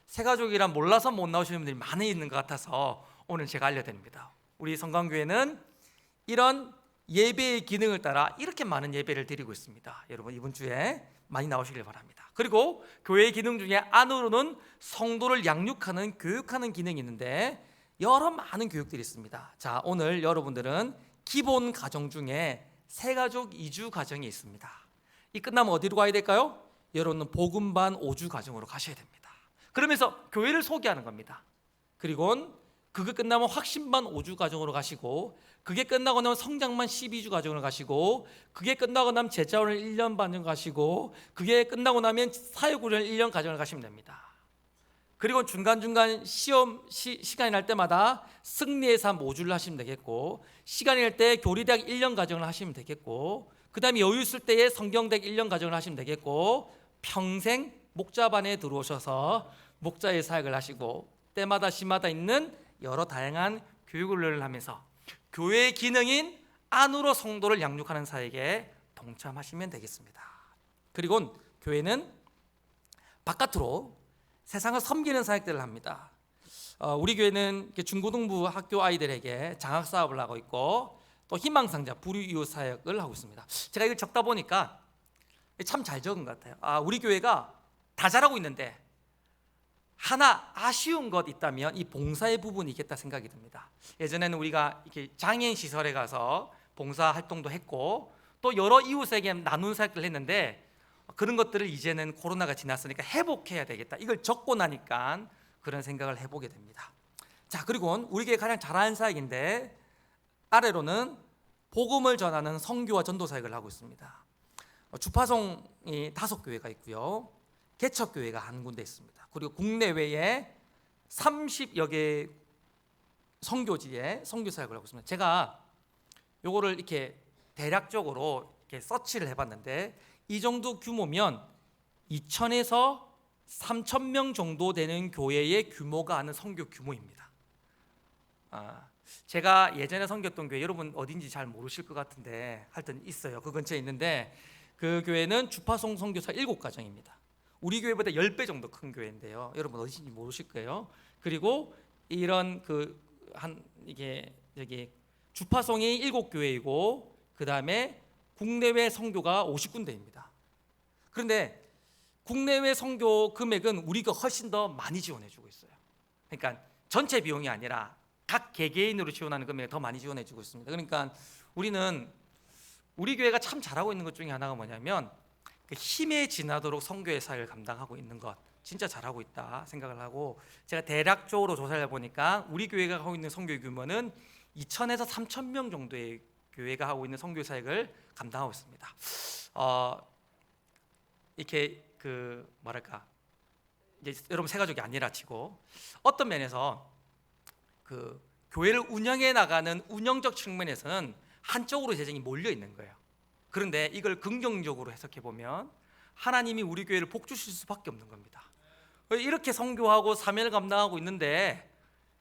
새가족이란 몰라서 못 나오시는 분들이 많이 있는 것 같아서 오늘 제가 알려드립니다. 우리 성광교회는 이런 예배의 기능을 따라 이렇게 많은 예배를 드리고 있습니다. 여러분, 이번 주에 많이 나오시길 바랍니다. 그리고 교회의 기능 중에 안으로는 성도를 양육하는, 교육하는 기능이 있는데 여러 많은 교육들이 있습니다. 자, 오늘 여러분들은 기본 가정 중에 새가족 2주 가정이 있습니다. 이 끝나면 어디로 가야 될까요? 여러분은 복음반 5주 가정으로 가셔야 됩니다. 그러면서 교회를 소개하는 겁니다. 그리고 그게 끝나면 확신반 5주 가정으로 가시고, 그게 끝나고 나면 성장반 12주 가정으로 가시고, 그게 끝나고 나면 제자훈련 1년 반을 가시고, 그게 끝나고 나면 사역훈련 1년 가정을 가시면 됩니다. 그리고 중간중간 시간이 날 때마다 승리의 삶 5주를 하시면 되겠고, 시간이 날 때 교리대학 1년 가정을 하시면 되겠고, 그 다음에 여유 있을 때에 성경대학 1년 가정을 하시면 되겠고, 평생 목자반에 들어오셔서 목자의 사역을 하시고, 때마다 시마다 있는 여러 다양한 교육훈련을 하면서 교회의 기능인 안으로 성도를 양육하는 사역에 동참하시면 되겠습니다. 그리고 교회는 바깥으로 세상을 섬기는 사역들을 합니다. 우리 교회는 중고등부 학교 아이들에게 장학 사업을 하고 있고, 또 희망상자 불우이웃 사역을 하고 있습니다. 제가 이걸 적다 보니까 참 잘 적은 것 같아요. 우리 교회가 다 잘하고 있는데 하나 아쉬운 것 있다면 이 봉사의 부분이겠다 생각이 듭니다. 예전에는 우리가 이렇게 장애인 시설에 가서 봉사 활동도 했고 또 여러 이웃에게 나눈 사역을 했는데 그런 것들을 이제는 코로나가 지났으니까 회복해야 되겠다. 이걸 적고 나니까 그런 생각을 해보게 됩니다. 자, 그리고 우리 교회 가장 잘하는 사역인데 아래로는 복음을 전하는 선교와 전도 사역을 하고 있습니다. 주파송이 5교회가 있고요. 개척교회가 한 군데 있습니다. 그리고 국내외에 30여 개 선교지에 선교 사역을 하고 있습니다. 제가 요거를 이렇게 대략적으로 이렇게 서치를 해봤는데 이 정도 규모면 2,000에서 3,000명 정도 되는 교회의 규모가 하는 선교 규모입니다. 제가 예전에 섬겼던 교회 여러분 어딘지 잘 모르실 것 같은데 하여튼 있어요. 그 근처에 있는데 그 교회는 주파송 선교사 7가정입니다. 우리 교회보다 10배 정도 큰 교회인데요. 여러분 어딘지 모르실 거예요. 그리고 이런 이게 여기 주파송이 7교회이고 그다음에 국내외 선교가 50군데입니다. 그런데 국내외 선교 금액은 우리가 훨씬 더 많이 지원해주고 있어요. 그러니까 전체 비용이 아니라 각 개개인으로 지원하는 금액을 더 많이 지원해주고 있습니다. 그러니까 우리 교회가 참 잘하고 있는 것 중에 하나가 뭐냐면 그 힘에 지나도록 선교의 사역을 감당하고 있는 것, 진짜 잘하고 있다 생각을 하고 제가 대략적으로 조사를 해보니까 우리 교회가 하고 있는 선교 규모는 2,000에서 3,000명 정도의 교회가 하고 있는 선교 사역을 감당하고 있습니다. 이렇게 이제 여러분 새가족이 아니라 치고 어떤 면에서 그 교회를 운영해 나가는 운영적 측면에서는 한쪽으로 재정이 몰려 있는 거예요. 그런데 이걸 긍정적으로 해석해 보면 하나님이 우리 교회를 복 주실 수밖에 없는 겁니다. 이렇게 선교하고 사명을 감당하고 있는데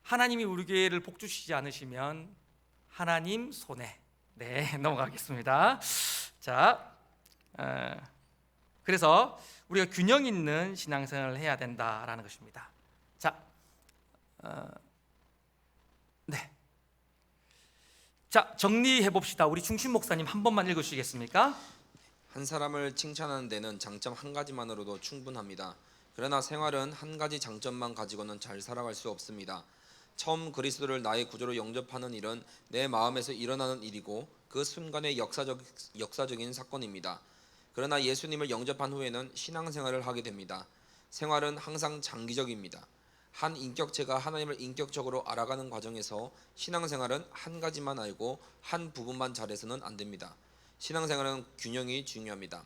하나님이 우리 교회를 복 주시지 않으시면 하나님 손해. 네, 넘어가겠습니다. 자, 그래서 우리가 균형 있는 신앙생활을 해야 된다라는 것입니다. 자, 네. 자, 정리해 봅시다. 우리 중심 목사님 한 번만 읽으시겠습니까? 한 사람을 칭찬하는 데는 장점 한 가지만으로도 충분합니다. 그러나 생활은 한 가지 장점만 가지고는 잘 살아갈 수 없습니다. 처음 그리스도를 나의 구주로 영접하는 일은 내 마음에서 일어나는 일이고 그 순간의 역사적인 사건입니다. 그러나 예수님을 영접한 후에는 신앙생활을 하게 됩니다. 생활은 항상 장기적입니다. 한 인격체가 하나님을 인격적으로 알아가는 과정에서 신앙생활은 한 가지만 알고 한 부분만 잘해서는 안 됩니다. 신앙생활은 균형이 중요합니다.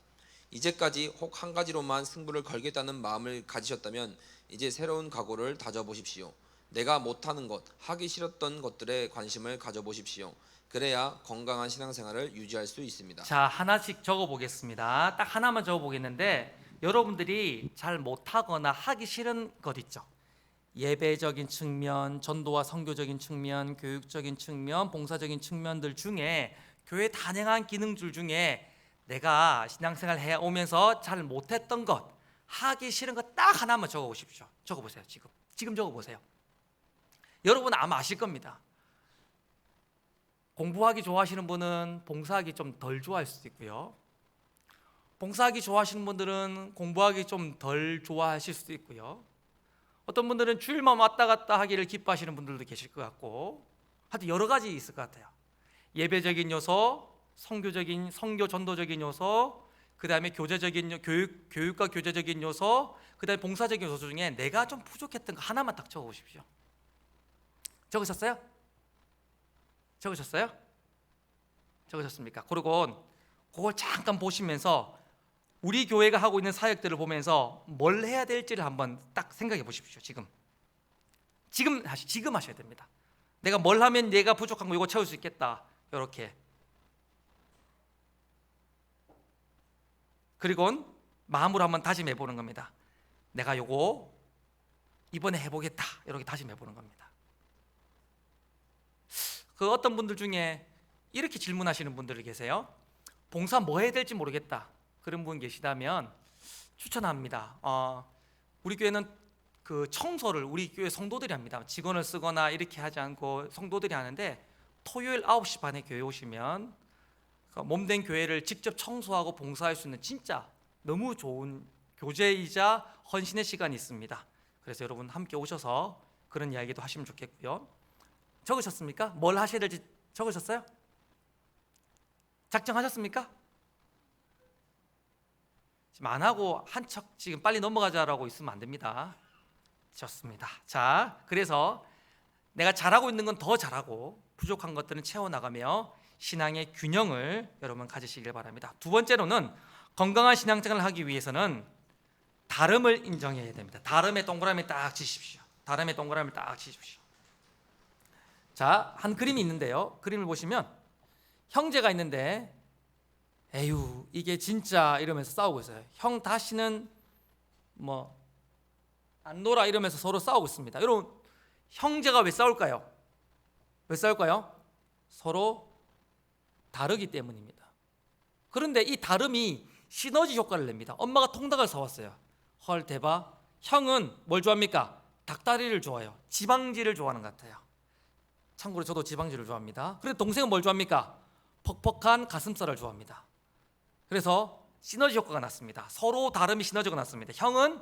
이제까지 혹 한 가지로만 승부를 걸겠다는 마음을 가지셨다면 이제 새로운 각오를 다져보십시오. 내가 못하는 것, 하기 싫었던 것들에 관심을 가져보십시오. 그래야 건강한 신앙생활을 유지할 수 있습니다. 자, 하나씩 적어보겠습니다. 딱 하나만 적어보겠는데 여러분들이 잘 못하거나 하기 싫은 것 있죠. 예배적인 측면, 전도와 선교적인 측면, 교육적인 측면, 봉사적인 측면들 중에 교회 다양한 기능들 중에 내가 신앙생활 해오면서 잘 못했던 것, 하기 싫은 것 딱 하나만 적어보십시오. 적어보세요. 지금 적어보세요. 여러분 아마 아실 겁니다. 공부하기 좋아하시는 분은 봉사하기 좀 덜 좋아할 수도 있고요. 봉사하기 좋아하시는 분들은 공부하기 좀 덜 좋아하실 수도 있고요. 어떤 분들은 주일만 왔다 갔다 하기를 기뻐하시는 분들도 계실 것 같고 하여튼 여러 가지 있을 것 같아요. 예배적인 요소, 선교 전도적인 요소, 그 다음에 교육과 교제적인 요소, 그 다음에 봉사적인 요소 중에 내가 좀 부족했던 거 하나만 딱 적어보십시오. 적으셨어요? 적으셨습니까? 그리고 그걸 잠깐 보시면서 우리 교회가 하고 있는 사역들을 보면서 뭘 해야 될지를 한번 딱 생각해 보십시오. 지금 하셔야 됩니다. 내가 뭘 하면 내가 부족한 거 이거 채울 수 있겠다. 이렇게. 그리고 마음으로 한번 다짐해 보는 겁니다. 내가 요거 이번에 해보겠다. 이렇게 다짐해 보는 겁니다. 그 어떤 분들 중에 이렇게 질문하시는 분들이 계세요. 봉사 뭐 해야 될지 모르겠다. 그런 분 계시다면 추천합니다. 우리 교회는 그 청소를 우리 교회 성도들이 합니다. 직원을 쓰거나 이렇게 하지 않고 성도들이 하는데 토요일 9시 반에 교회 오시면 몸된 교회를 직접 청소하고 봉사할 수 있는 진짜 너무 좋은 교제이자 헌신의 시간이 있습니다. 그래서 여러분 함께 오셔서 그런 이야기도 하시면 좋겠고요. 적으셨습니까? 뭘 하셔야 될지 적으셨어요? 작정하셨습니까? 지금 안 하고 한 척 지금 빨리 넘어가자라고 있으면 안 됩니다. 좋습니다. 자, 그래서 내가 잘하고 있는 건 더 잘하고 부족한 것들은 채워나가며 신앙의 균형을 여러분 가지시길 바랍니다. 두 번째로는 건강한 신앙생활을 하기 위해서는 다름을 인정해야 됩니다. 다름에 동그라미 딱 치십시오. 다름에 동그라미를 딱 치십시오. 자, 한 그림이 있는데요. 그림을 보시면 형제가 있는데 에휴 이게 진짜 이러면서 싸우고 있어요. 형 다시는 뭐 안 놀아 이러면서 서로 싸우고 있습니다. 여러분 형제가 왜 싸울까요? 왜 싸울까요? 서로 다르기 때문입니다. 그런데 이 다름이 시너지 효과를 냅니다. 엄마가 통닭을 사왔어요. 헐 대박. 형은 뭘 좋아합니까? 닭다리를 좋아해요. 지방지를 좋아하는 것 같아요. 참고로 저도 지방지를 좋아합니다. 그런데 동생은 뭘 좋아합니까? 퍽퍽한 가슴살을 좋아합니다. 그래서 시너지 효과가 났습니다. 서로 다름이 시너지가 났습니다. 형은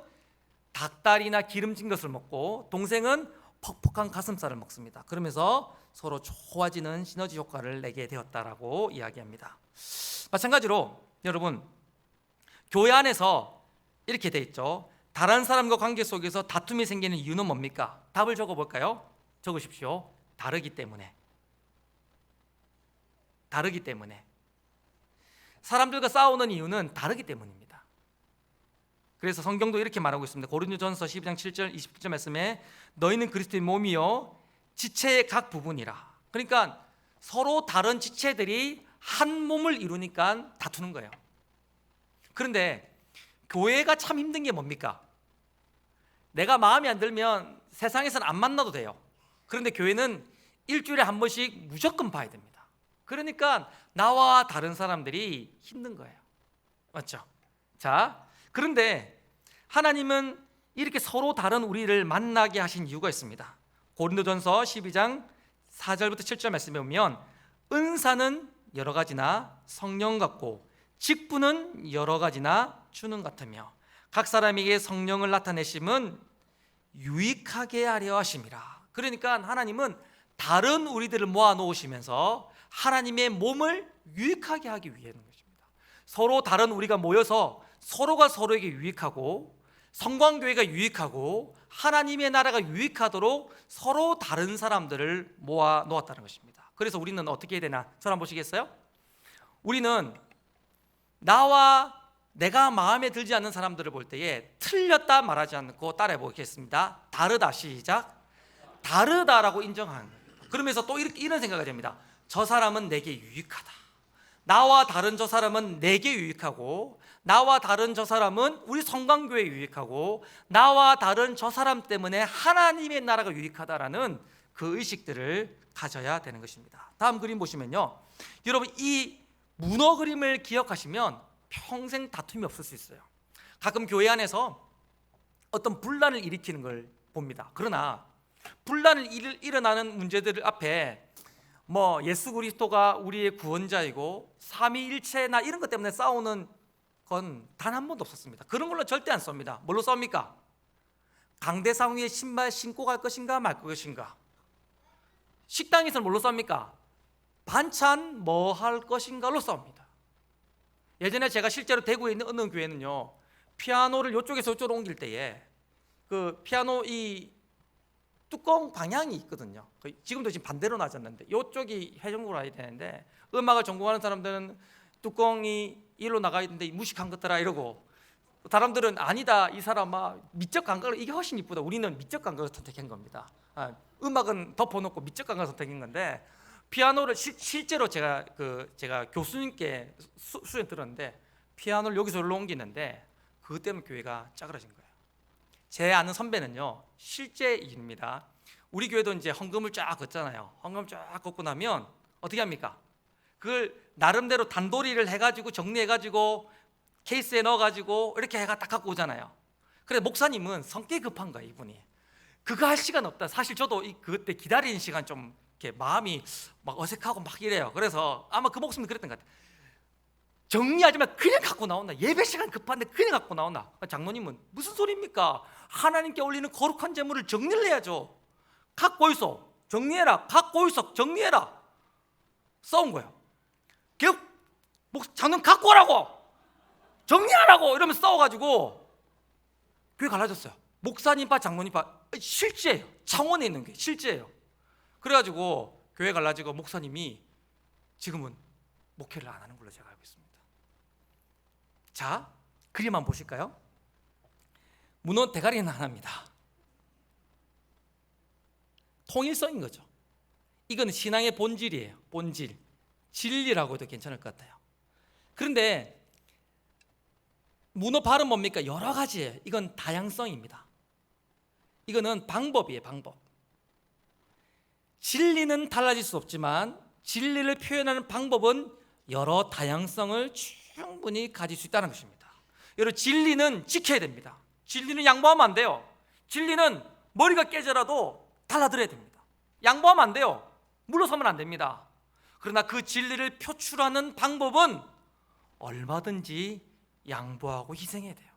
닭다리나 기름진 것을 먹고 동생은 퍽퍽한 가슴살을 먹습니다. 그러면서 서로 좋아지는 시너지 효과를 내게 되었다라고 이야기합니다. 마찬가지로 여러분 교회 안에서 이렇게 돼 있죠. 다른 사람과 관계 속에서 다툼이 생기는 이유는 뭡니까? 답을 적어볼까요? 적으십시오. 다르기 때문에. 다르기 때문에. 사람들과 싸우는 이유는 다르기 때문입니다. 그래서 성경도 이렇게 말하고 있습니다. 고린도전서 12장 7절 27절 말씀에 너희는 그리스도의 몸이요 지체의 각 부분이라. 그러니까 서로 다른 지체들이 한 몸을 이루니까 다투는 거예요. 그런데 교회가 참 힘든 게 뭡니까? 내가 마음에 안 들면 세상에서는 안 만나도 돼요. 그런데 교회는 일주일에 한 번씩 무조건 봐야 됩니다. 그러니까 나와 다른 사람들이 힘든 거예요. 맞죠? 자, 그런데 하나님은 이렇게 서로 다른 우리를 만나게 하신 이유가 있습니다. 고린도전서 12장 4절부터 7절 말씀에 보면 은사는 여러 가지나 성령 같고 직분은 여러 가지나 주는 같으며 각 사람에게 성령을 나타내심은 유익하게 하려 하심이라. 그러니까 하나님은 다른 우리들을 모아 놓으시면서 하나님의 몸을 유익하게 하기 위해는 것입니다. 서로 다른 우리가 모여서 서로가 서로에게 유익하고 성광교회가 유익하고 하나님의 나라가 유익하도록 서로 다른 사람들을 모아 놓았다는 것입니다. 그래서 우리는 어떻게 해야 되나? 저를 한번 보시겠어요? 우리는 나와 내가 마음에 들지 않는 사람들을 볼 때에 틀렸다 말하지 않고 따라해 보겠습니다. 다르다. 시작. 다르다라고 인정하는 거예요. 그러면서 또 이런 생각이 됩니다. 저 사람은 내게 유익하다. 나와 다른 저 사람은 내게 유익하고 나와 다른 저 사람은 우리 성광교회에 유익하고 나와 다른 저 사람 때문에 하나님의 나라가 유익하다라는 그 의식들을 가져야 되는 것입니다. 다음 그림 보시면요, 여러분 이 문어 그림을 기억하시면 평생 다툼이 없을 수 있어요. 가끔 교회 안에서 어떤 분란을 일으키는 걸 봅니다. 그러나 분란을 일어나는 문제들 앞에 뭐 예수 그리스도가 우리의 구원자이고 삼위일체나 이런 것 때문에 싸우는 건 단 한 번도 없었습니다. 그런 걸로 절대 안 쌉니다. 뭘로 싸웁니까? 강대상 위에 신발 신고 갈 것인가 말 것인가. 식당에서는 뭘로 싸웁니까? 반찬 뭐 할 것인가로 싸웁니다. 예전에 제가 실제로 대구에 있는 어느 교회는요, 피아노를 이쪽에서 이쪽으로 옮길 때에 그 피아노 이 뚜껑 방향이 있거든요. 지금도 지금 반대로 놔졌는데 이쪽이 회전구로 와야 되는데 음악을 전공하는 사람들은 뚜껑이 일로 나가야 되는데 무식한 것들아 이러고, 사람들은 아니다 이 사람 미적 감각을 이게 훨씬 이쁘다. 우리는 미적 감각을 선택한 겁니다. 음악은 덮어놓고 미적 감각을 선택한 건데 피아노를 실제로 제가 교수님께 수련 들었는데 피아노를 여기서 여기로 옮기는데 그것 때문에 교회가 짜그러진 거예요. 제 아는 선배는요, 실제 일입니다. 우리 교회도 이제 헌금을 쫙 걷잖아요. 헌금 쫙 걷고 나면 어떻게 합니까? 그걸 나름대로 단도리를 해가지고 정리해가지고 케이스에 넣어가지고 이렇게 해가 딱 갖고 오잖아요. 그래 목사님은 성격이 급한 거야 이분이. 그거 할 시간 없다. 사실 저도 그때 기다리는 시간 좀 이렇게 마음이 막 어색하고 막 이래요. 그래서 아마 그 목사님도 그랬던 것 같아요. 정리하지 마. 그냥 갖고 나온다. 예배 시간 급한데 그냥 갖고 나온다. 장로님은 무슨 소리입니까? 하나님께 올리는 거룩한 제물을 정리를 해야죠. 갖고 있어. 정리해라. 갖고 있어. 정리해라. 싸운 거예요. 계속 장로님 갖고 오라고. 정리하라고. 이러면 싸워가지고 교회 갈라졌어요. 목사님파 장로님파. 실제예요. 창원에 있는 게 실제예요. 그래가지고 교회 갈라지고 목사님이 지금은 목회를 안 하는 걸로 제가 알고 있습니다. 자, 그림 한번 보실까요? 문어 대가리는 하나입니다. 통일성인 거죠. 이건 신앙의 본질이에요. 본질, 진리라고 해도 괜찮을 것 같아요. 그런데 문어 발은 뭡니까? 여러 가지예요. 이건 다양성입니다. 이거는 방법이에요. 방법. 진리는 달라질 수 없지만 진리를 표현하는 방법은 여러 다양성을 충분히 가질 수 있다는 것입니다. 여러분, 진리는 지켜야 됩니다. 진리는 양보하면 안 돼요. 진리는 머리가 깨져라도 달라들어야 됩니다. 양보하면 안 돼요. 물러서면 안 됩니다. 그러나 그 진리를 표출하는 방법은 얼마든지 양보하고 희생해야 돼요.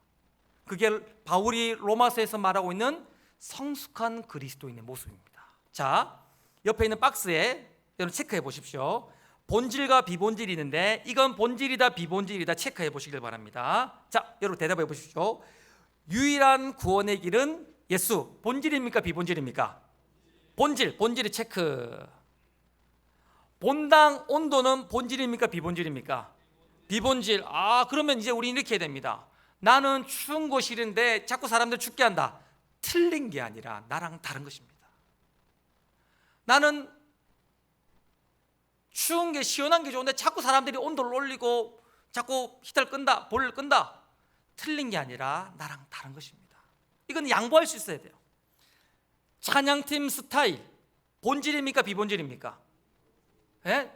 그게 바울이 로마서에서 말하고 있는 성숙한 그리스도인의 모습입니다. 자, 옆에 있는 박스에 여러분 체크해 보십시오. 본질과 비본질이 있는데 이건 본질이다 비본질이다 체크해 보시길 바랍니다. 자, 여러분 대답해 보십시오. 유일한 구원의 길은 예수. 본질입니까 비본질입니까? 본질. 본질이 체크. 본당 온도는 본질입니까 비본질입니까? 비본질. 아, 그러면 이제 우리 이렇게 해야 됩니다. 나는 추운 거 싫은데 자꾸 사람들 춥게 한다. 틀린 게 아니라 나랑 다른 것입니다. 나는 추운 게 시원한 게 좋은데 자꾸 사람들이 온도를 올리고 자꾸 히터를 끈다, 보일러를 끈다. 틀린 게 아니라 나랑 다른 것입니다. 이건 양보할 수 있어야 돼요. 찬양팀 스타일 본질입니까 비본질입니까? 예?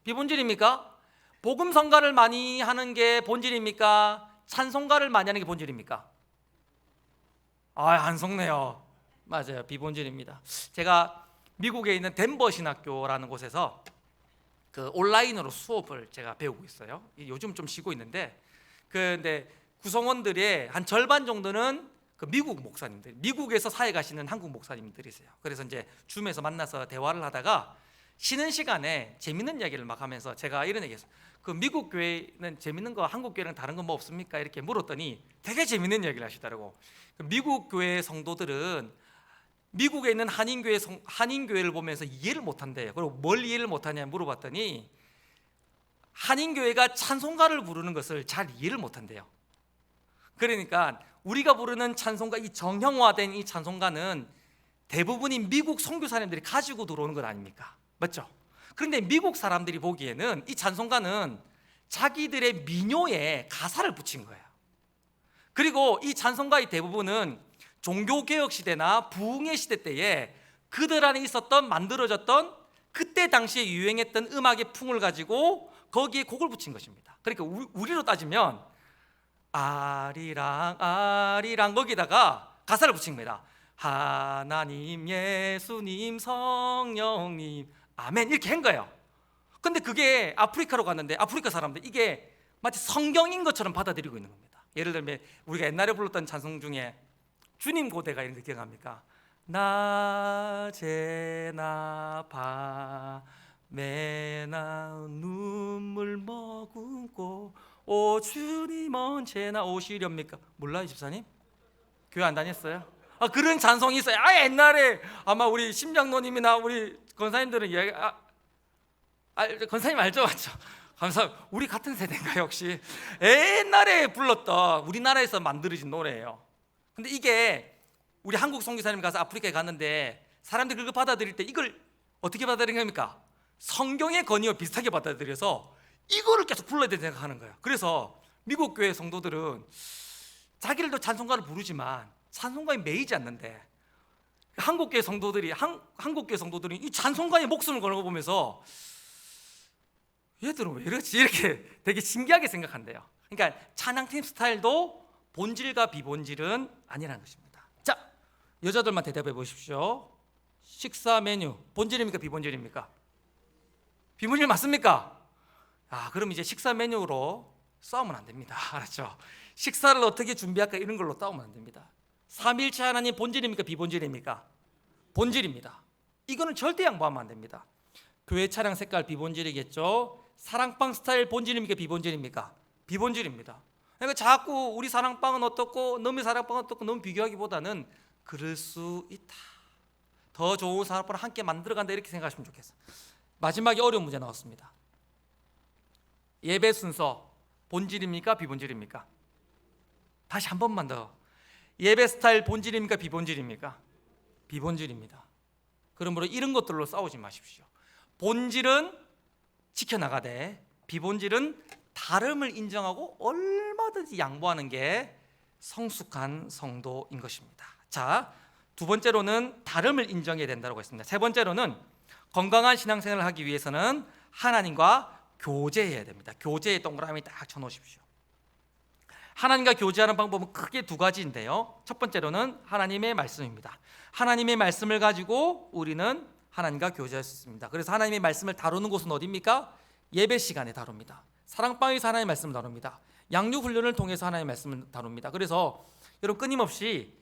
비본질입니까? 복음성가를 많이 하는 게 본질입니까? 찬송가를 많이 하는 게 본질입니까? 아, 안 속네요. 맞아요, 비본질입니다. 제가 미국에 있는 덴버 신학교라는 곳에서 그 온라인으로 수업을 제가 배우고 있어요. 요즘 좀 쉬고 있는데, 근데 구성원들의 한 절반 정도는 그 미국 목사님들, 미국에서 사회 가시는 한국 목사님들이세요. 그래서 이제 줌에서 만나서 대화를 하다가 쉬는 시간에 재밌는 이야기를 막 하면서 제가 이런 얘기했어요. 그 미국 교회는 재밌는 거 한국 교회랑 다른 건 뭐 없습니까? 이렇게 물었더니 되게 재밌는 이야기를 하시더라고. 그 미국 교회 성도들은 미국에 있는 한인교회를 보면서 이해를 못한대요. 그리고 뭘 이해를 못하냐 물어봤더니 한인교회가 찬송가를 부르는 것을 잘 이해를 못한대요. 그러니까 우리가 부르는 찬송가, 이 정형화된 이 찬송가는 대부분이 미국 선교사님들이 가지고 들어오는 것 아닙니까? 맞죠? 그런데 미국 사람들이 보기에는 이 찬송가는 자기들의 민요에 가사를 붙인 거예요. 그리고 이 찬송가의 대부분은 종교개혁 시대나 부흥의 시대 때에 그들 안에 있었던 만들어졌던 그때 당시에 유행했던 음악의 풍을 가지고 거기에 곡을 붙인 것입니다. 그러니까 우리로 따지면 아리랑 아리랑 거기다가 가사를 붙인 겁니다. 하나님, 예수님, 성령님, 아멘 이렇게 한 거예요. 근데 그게 아프리카로 갔는데 아프리카 사람들 이게 마치 성경인 것처럼 받아들이고 있는 겁니다. 예를 들면 우리가 옛날에 불렀던 찬송 중에 주님 고대가 이런 거 기억합니까? 낮에나 밤에나 눈물 머금고 오 주님 언제나 오시렵니까? 몰라요 집사님? 교회 안 다녔어요? 아, 그런 찬송이 있어요. 아, 옛날에 아마 우리 심장노님이나 우리 권사님들은 이야기 권사님 알죠? 맞죠? 감사합니다. 우리 같은 세대인가요 혹시? 옛날에 불렀던 우리나라에서 만들어진 노래예요. 근데 이게 우리 한국 선교사님 가서 아프리카에 갔는데 사람들이 그걸 받아들일 때 이걸 어떻게 받아들이는 겁니까? 성경의 건의와 비슷하게 받아들여서 이거를 계속 불러야 된다고 생각하는 거예요. 그래서 미국 교회 성도들은 자기들도 찬송가를 부르지만 찬송가에 매이지 않는데 한국 교회 성도들이 이 찬송가에 목숨을 거는 거 보면서 얘들은 왜 이러지? 이렇게 되게 신기하게 생각한대요. 그러니까 찬양팀 스타일도 본질과 비본질은 아니라는 것입니다. 자, 여자들만 대답해 보십시오. 식사 메뉴 본질입니까 비본질입니까? 비본질 맞습니까? 그럼 이제 식사 메뉴로 싸우면 안 됩니다. 알았죠? 식사를 어떻게 준비할까 이런 걸로 싸우면 안 됩니다. 삼위일체 하나님 본질입니까? 비본질입니까? 본질입니다. 이거는 절대 양보하면 안 됩니다. 교회 차량 색깔 비본질이겠죠? 사랑방 스타일 본질입니까? 비본질입니까? 비본질입니다. 그러니까 자꾸 우리 사랑방은 어떻고 너의 사랑방은 어떻고 너무 비교하기보다는 그럴 수 있다. 더 좋은 사랑방을 함께 만들어간다 이렇게 생각하시면 좋겠어요. 마지막에 어려운 문제 나왔습니다. 예배 순서 본질입니까? 비본질입니까? 다시 한 번만 더. 예배 스타일 본질입니까? 비본질입니까? 비본질입니다. 그러므로 이런 것들로 싸우지 마십시오. 본질은 지켜나가되 비본질은 다름을 인정하고 얼마든지 양보하는 게 성숙한 성도인 것입니다. 자, 두 번째로는 다름을 인정해야 된다고 했습니다. 세 번째로는 건강한 신앙생활을 하기 위해서는 하나님과 교제해야 됩니다. 교제의 동그라미 딱 쳐놓으십시오. 하나님과 교제하는 방법은 크게 두 가지인데요. 첫 번째로는 하나님의 말씀입니다. 하나님의 말씀을 가지고 우리는 하나님과 교제할 수 있습니다. 그래서 하나님의 말씀을 다루는 곳은 어디입니까? 예배 시간에 다룹니다. 사랑방에서 하나님의 말씀을 다룹니다. 양육 훈련을 통해서 하나님의 말씀을 다룹니다. 그래서 여러분 끊임없이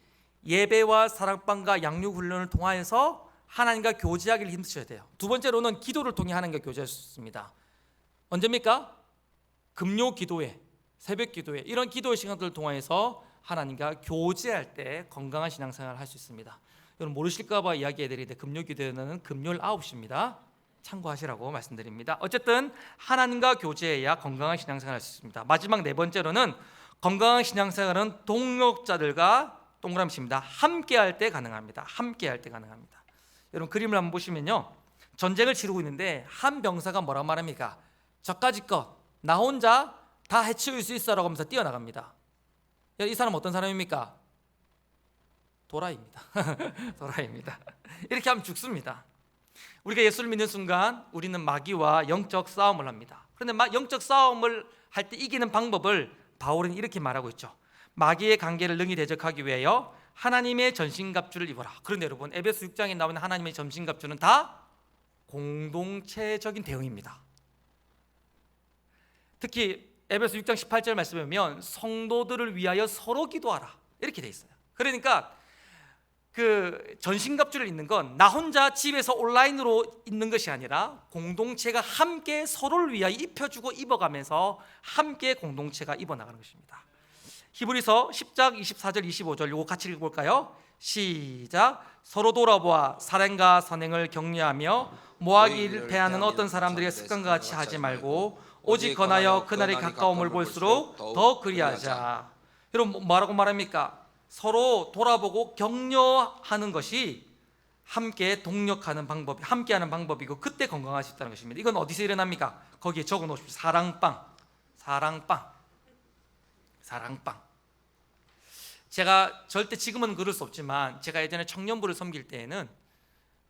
예배와 사랑방과 양육 훈련을 통하여서 하나님과 교제하기를 힘쓰셔야 돼요. 두 번째로는 기도를 통해 하나님과 교제할 수 있습니다. 언제입니까? 금요 기도회, 새벽 기도회 이런 기도의 시간들을 통해서 하나님과 교제할 때 건강한 신앙생활을 할 수 있습니다. 여러분 모르실까 봐 이야기해드리는데 금요 기도회는 금요일 9시입니다. 참고하시라고 말씀드립니다. 어쨌든 하나님과 교제해야 건강한 신앙생활을 할 수 있습니다. 마지막 네 번째로는 건강한 신앙생활은 동역자들과 동그라미 칩니다. 함께할 때 가능합니다. 함께할 때 가능합니다. 여러분 그림을 한번 보시면요, 전쟁을 치르고 있는데 한 병사가 뭐라고 말합니까? 저까지 것 나 혼자 다 해치울 수 있어라고 하면서 뛰어나갑니다. 이 사람 어떤 사람입니까? 도라이입니다. 도라이입니다. 이렇게 하면 죽습니다. 우리가 예수를 믿는 순간 우리는 마귀와 영적 싸움을 합니다. 그런데 영적 싸움을 할 때 이기는 방법을 바울은 이렇게 말하고 있죠. 마귀의 관계를 능히 대적하기 위하여 하나님의 전신갑주를 입어라. 그런데 여러분 에베소 6장에 나오는 하나님의 전신갑주는 다 공동체적인 대응입니다. 특히 에베소 6장 18절 말씀에 보면 성도들을 위하여 서로 기도하라 이렇게 돼 있어요. 그러니까 그 전신갑주를 입는 건 나 혼자 집에서 온라인으로 입는 것이 아니라 공동체가 함께 서로를 위하여 입혀주고 입어가면서 함께 공동체가 입어나가는 것입니다. 히브리서 10장 24절 25절 요거 같이 읽어볼까요? 시작. 서로 돌아보아 사랑과 선행을 격려하며 모하기를 패하는 어떤 사람들의 습관과 같이 하지 말고 오직 권하여 그날의 가까움을 볼수록 더 그리하자. 여러분 뭐라고 말합니까? 서로 돌아보고 격려하는 것이 함께 동력하는 방법, 함께하는 방법이고 그때 건강할 수 있다는 것입니다. 이건 어디서 일어납니까? 거기에 적어 놓으십시오. 사랑방, 사랑방, 사랑방. 제가 절대 지금은 그럴 수 없지만 제가 예전에 청년부를 섬길 때에는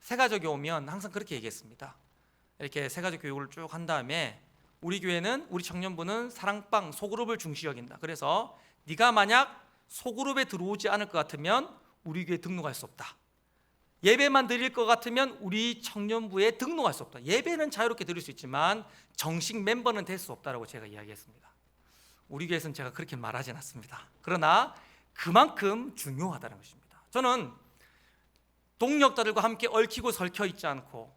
새가족이 오면 항상 그렇게 얘기했습니다. 이렇게 새가족 교육을 쭉 한 다음에 우리 교회는 우리 청년부는 사랑방 소그룹을 중시 여긴다. 그래서 네가 만약 소그룹에 들어오지 않을 것 같으면 우리 교회에 등록할 수 없다. 예배만 드릴 것 같으면 우리 청년부에 등록할 수 없다. 예배는 자유롭게 드릴 수 있지만 정식 멤버는 될 수 없다라고 제가 이야기했습니다. 우리 교회에서는 제가 그렇게 말하지 않았습니다. 그러나 그만큼 중요하다는 것입니다. 저는 동력자들과 함께 얽히고 설켜 있지 않고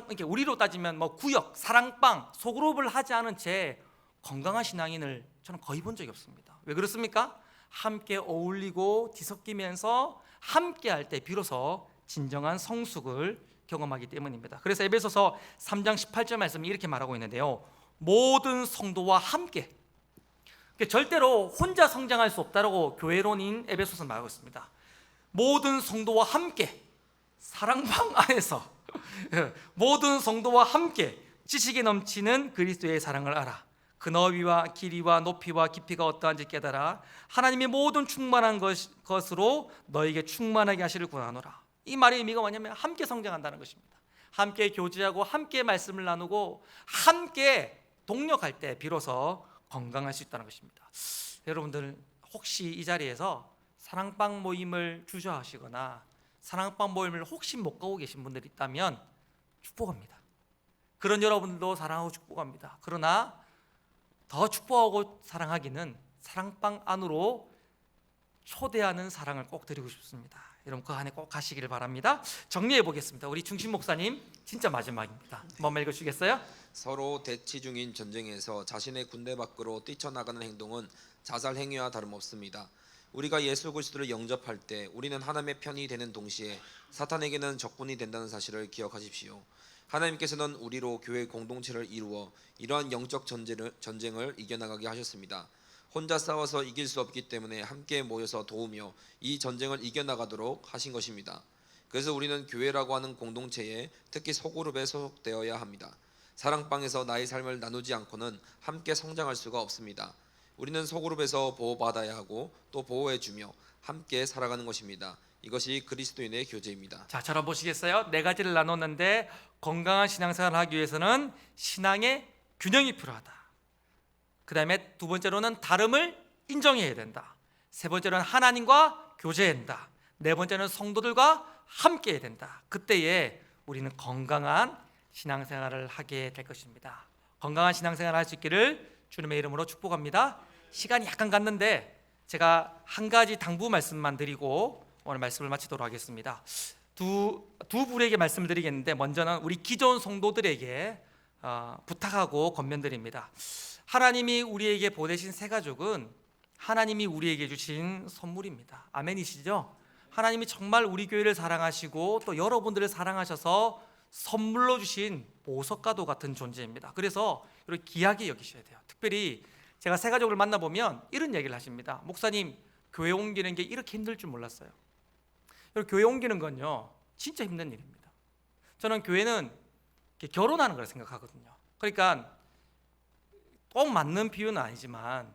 이렇게 우리로 따지면 뭐 구역, 사랑방, 소그룹을 하지 않은 채 건강한 신앙인을 저는 거의 본 적이 없습니다. 왜 그렇습니까? 함께 어울리고 뒤섞이면서 함께 할 때 비로소 진정한 성숙을 경험하기 때문입니다. 그래서 에베소서 3장 18절 말씀이 이렇게 말하고 있는데요. 모든 성도와 함께, 절대로 혼자 성장할 수 없다라고 교회론인 에베소서는 말하고 있습니다. 모든 성도와 함께 사랑방 안에서 모든 성도와 함께 지식이 넘치는 그리스도의 사랑을 알아. 그 너비와 길이와 높이와 깊이가 어떠한지 깨달아 하나님의 모든 충만한 것으로 너에게 충만하게 하시를 구하노라. 이 말의 의미가 뭐냐면 함께 성장한다는 것입니다. 함께 교제하고 함께 말씀을 나누고 함께 동력할 때 비로소 건강할 수 있다는 것입니다. 여러분들 혹시 이 자리에서 사랑방 모임을 주저하시거나 사랑방 모임을 혹시 못 가고 계신 분들이 있다면 축복합니다. 그런 여러분들도 사랑하고 축복합니다. 그러나 더 축복하고 사랑하기는 사랑방 안으로 초대하는 사랑을 꼭 드리고 싶습니다. 여러분 그 안에 꼭 가시기를 바랍니다. 정리해 보겠습니다. 우리 중심 목사님 진짜 마지막입니다. 한번 읽어주시겠어요? 서로 대치 중인 전쟁에서 자신의 군대 밖으로 뛰쳐나가는 행동은 자살 행위와 다름없습니다. 우리가 예수 그리스도를 영접할 때 우리는 하나님의 편이 되는 동시에 사탄에게는 적군이 된다는 사실을 기억하십시오. 하나님께서는 우리로 교회 공동체를 이루어 이러한 영적 전쟁을 이겨나가게 하셨습니다. 혼자 싸워서 이길 수 없기 때문에 함께 모여서 도우며 이 전쟁을 이겨나가도록 하신 것입니다. 그래서 우리는 교회라고 하는 공동체에, 특히 소그룹에 소속되어야 합니다. 사랑방에서 나의 삶을 나누지 않고는 함께 성장할 수가 없습니다. 우리는 소그룹에서 보호받아야 하고 또 보호해주며 함께 살아가는 것입니다. 이것이 그리스도인의 교제입니다. 자, 저랑 보시겠어요? 네 가지를 나눴는데 건강한 신앙생활을 하기 위해서는 신앙의 균형이 필요하다. 그 다음에 두 번째로는 다름을 인정해야 된다. 세 번째로는 하나님과 교제해야 된다. 네 번째는 성도들과 함께 해야 된다. 그때에 우리는 건강한 신앙생활을 하게 될 것입니다. 건강한 신앙생활을 할 수 있기를 주님의 이름으로 축복합니다. 시간이 약간 갔는데 제가 한 가지 당부 말씀만 드리고 오늘 말씀을 마치도록 하겠습니다. 두 분에게 말씀을 드리겠는데 먼저는 우리 기존 성도들에게 부탁하고 권면드립니다. 하나님이 우리에게 보내신 새 가족은 하나님이 우리에게 주신 선물입니다. 아멘이시죠? 하나님이 정말 우리 교회를 사랑하시고 또 여러분들을 사랑하셔서 선물로 주신 보석과도 같은 존재입니다. 그래서 이렇게 귀하게 여기셔야 돼요. 특별히 제가 새 가족을 만나보면 이런 얘기를 하십니다. 목사님, 교회 옮기는 게 이렇게 힘들 줄 몰랐어요. 교회 옮기는 건요 진짜 힘든 일입니다. 저는 교회는 결혼하는 걸 생각하거든요. 그러니까 꼭 맞는 비유는 아니지만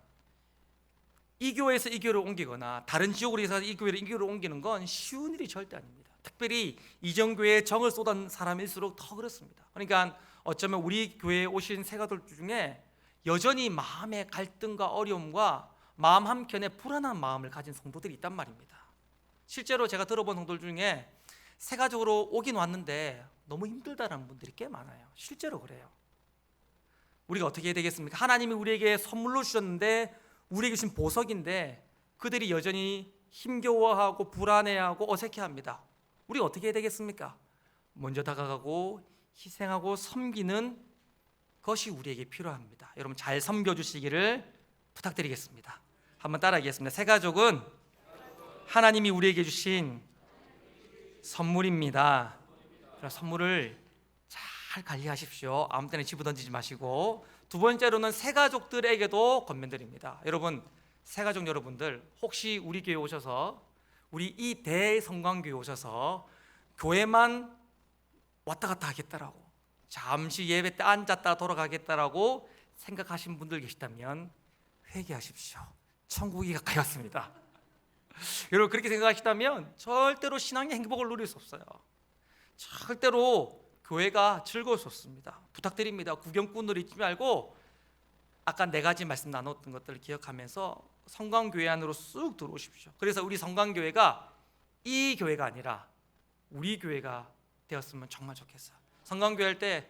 이 교회에서 이 교회로 옮기거나 다른 지역으로 해서 이 교회로 옮기는 건 쉬운 일이 절대 아닙니다. 특별히 이전 교회에 정을 쏟은 사람일수록 더 그렇습니다. 그러니까 어쩌면 우리 교회에 오신 새가족 중에 여전히 마음의 갈등과 어려움과 마음 한켠에 불안한 마음을 가진 성도들이 있단 말입니다. 실제로 제가 들어본 성도들 중에 새가족으로 오긴 왔는데 너무 힘들다는 분들이 꽤 많아요. 실제로 그래요. 우리가 어떻게 해야 되겠습니까? 하나님이 우리에게 선물로 주셨는데 우리에게 주신 보석인데 그들이 여전히 힘겨워하고 불안해하고 어색해합니다. 우리가 어떻게 해야 되겠습니까? 먼저 다가가고 희생하고 섬기는 것이 우리에게 필요합니다. 여러분 잘 섬겨주시기를 부탁드리겠습니다. 한번 따라하겠습니다. 새가족은 하나님이 우리에게 주신 선물입니다. 선물을 잘 관리하십시오. 아무 때나 집어던지지 마시고. 두 번째로는 새가족들에게도 권면드립니다. 여러분 새가족 여러분들 혹시 우리 교회 오셔서 우리 이 대성광교회 오셔서 교회만 왔다 갔다 하겠다라고 잠시 예배 때 앉았다 돌아가겠다라고 생각하신 분들 계시다면 회개하십시오. 천국이 가까이 왔습니다. 여러분 그렇게 생각하시다면 절대로 신앙의 행복을 누릴 수 없어요. 절대로 교회가 즐거울 수 없습니다. 부탁드립니다. 구경꾼으로 있지 말고 아까 네 가지 말씀 나눴던 것들을 기억하면서 성광교회 안으로 쑥 들어오십시오. 그래서 우리 성광교회가 이 교회가 아니라 우리 교회가 되었으면 정말 좋겠어요. 성광교회 할 때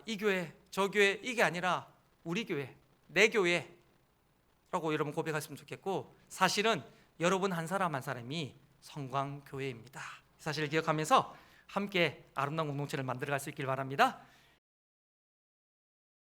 이 교회 저 교회 이게 아니라 우리 교회 내 교회라고 여러분 고백하시면 좋겠고 사실은 여러분 한 사람 한 사람이 성광교회입니다. 사실을 기억하면서 함께 아름다운 공동체를 만들어갈 수 있길 바랍니다.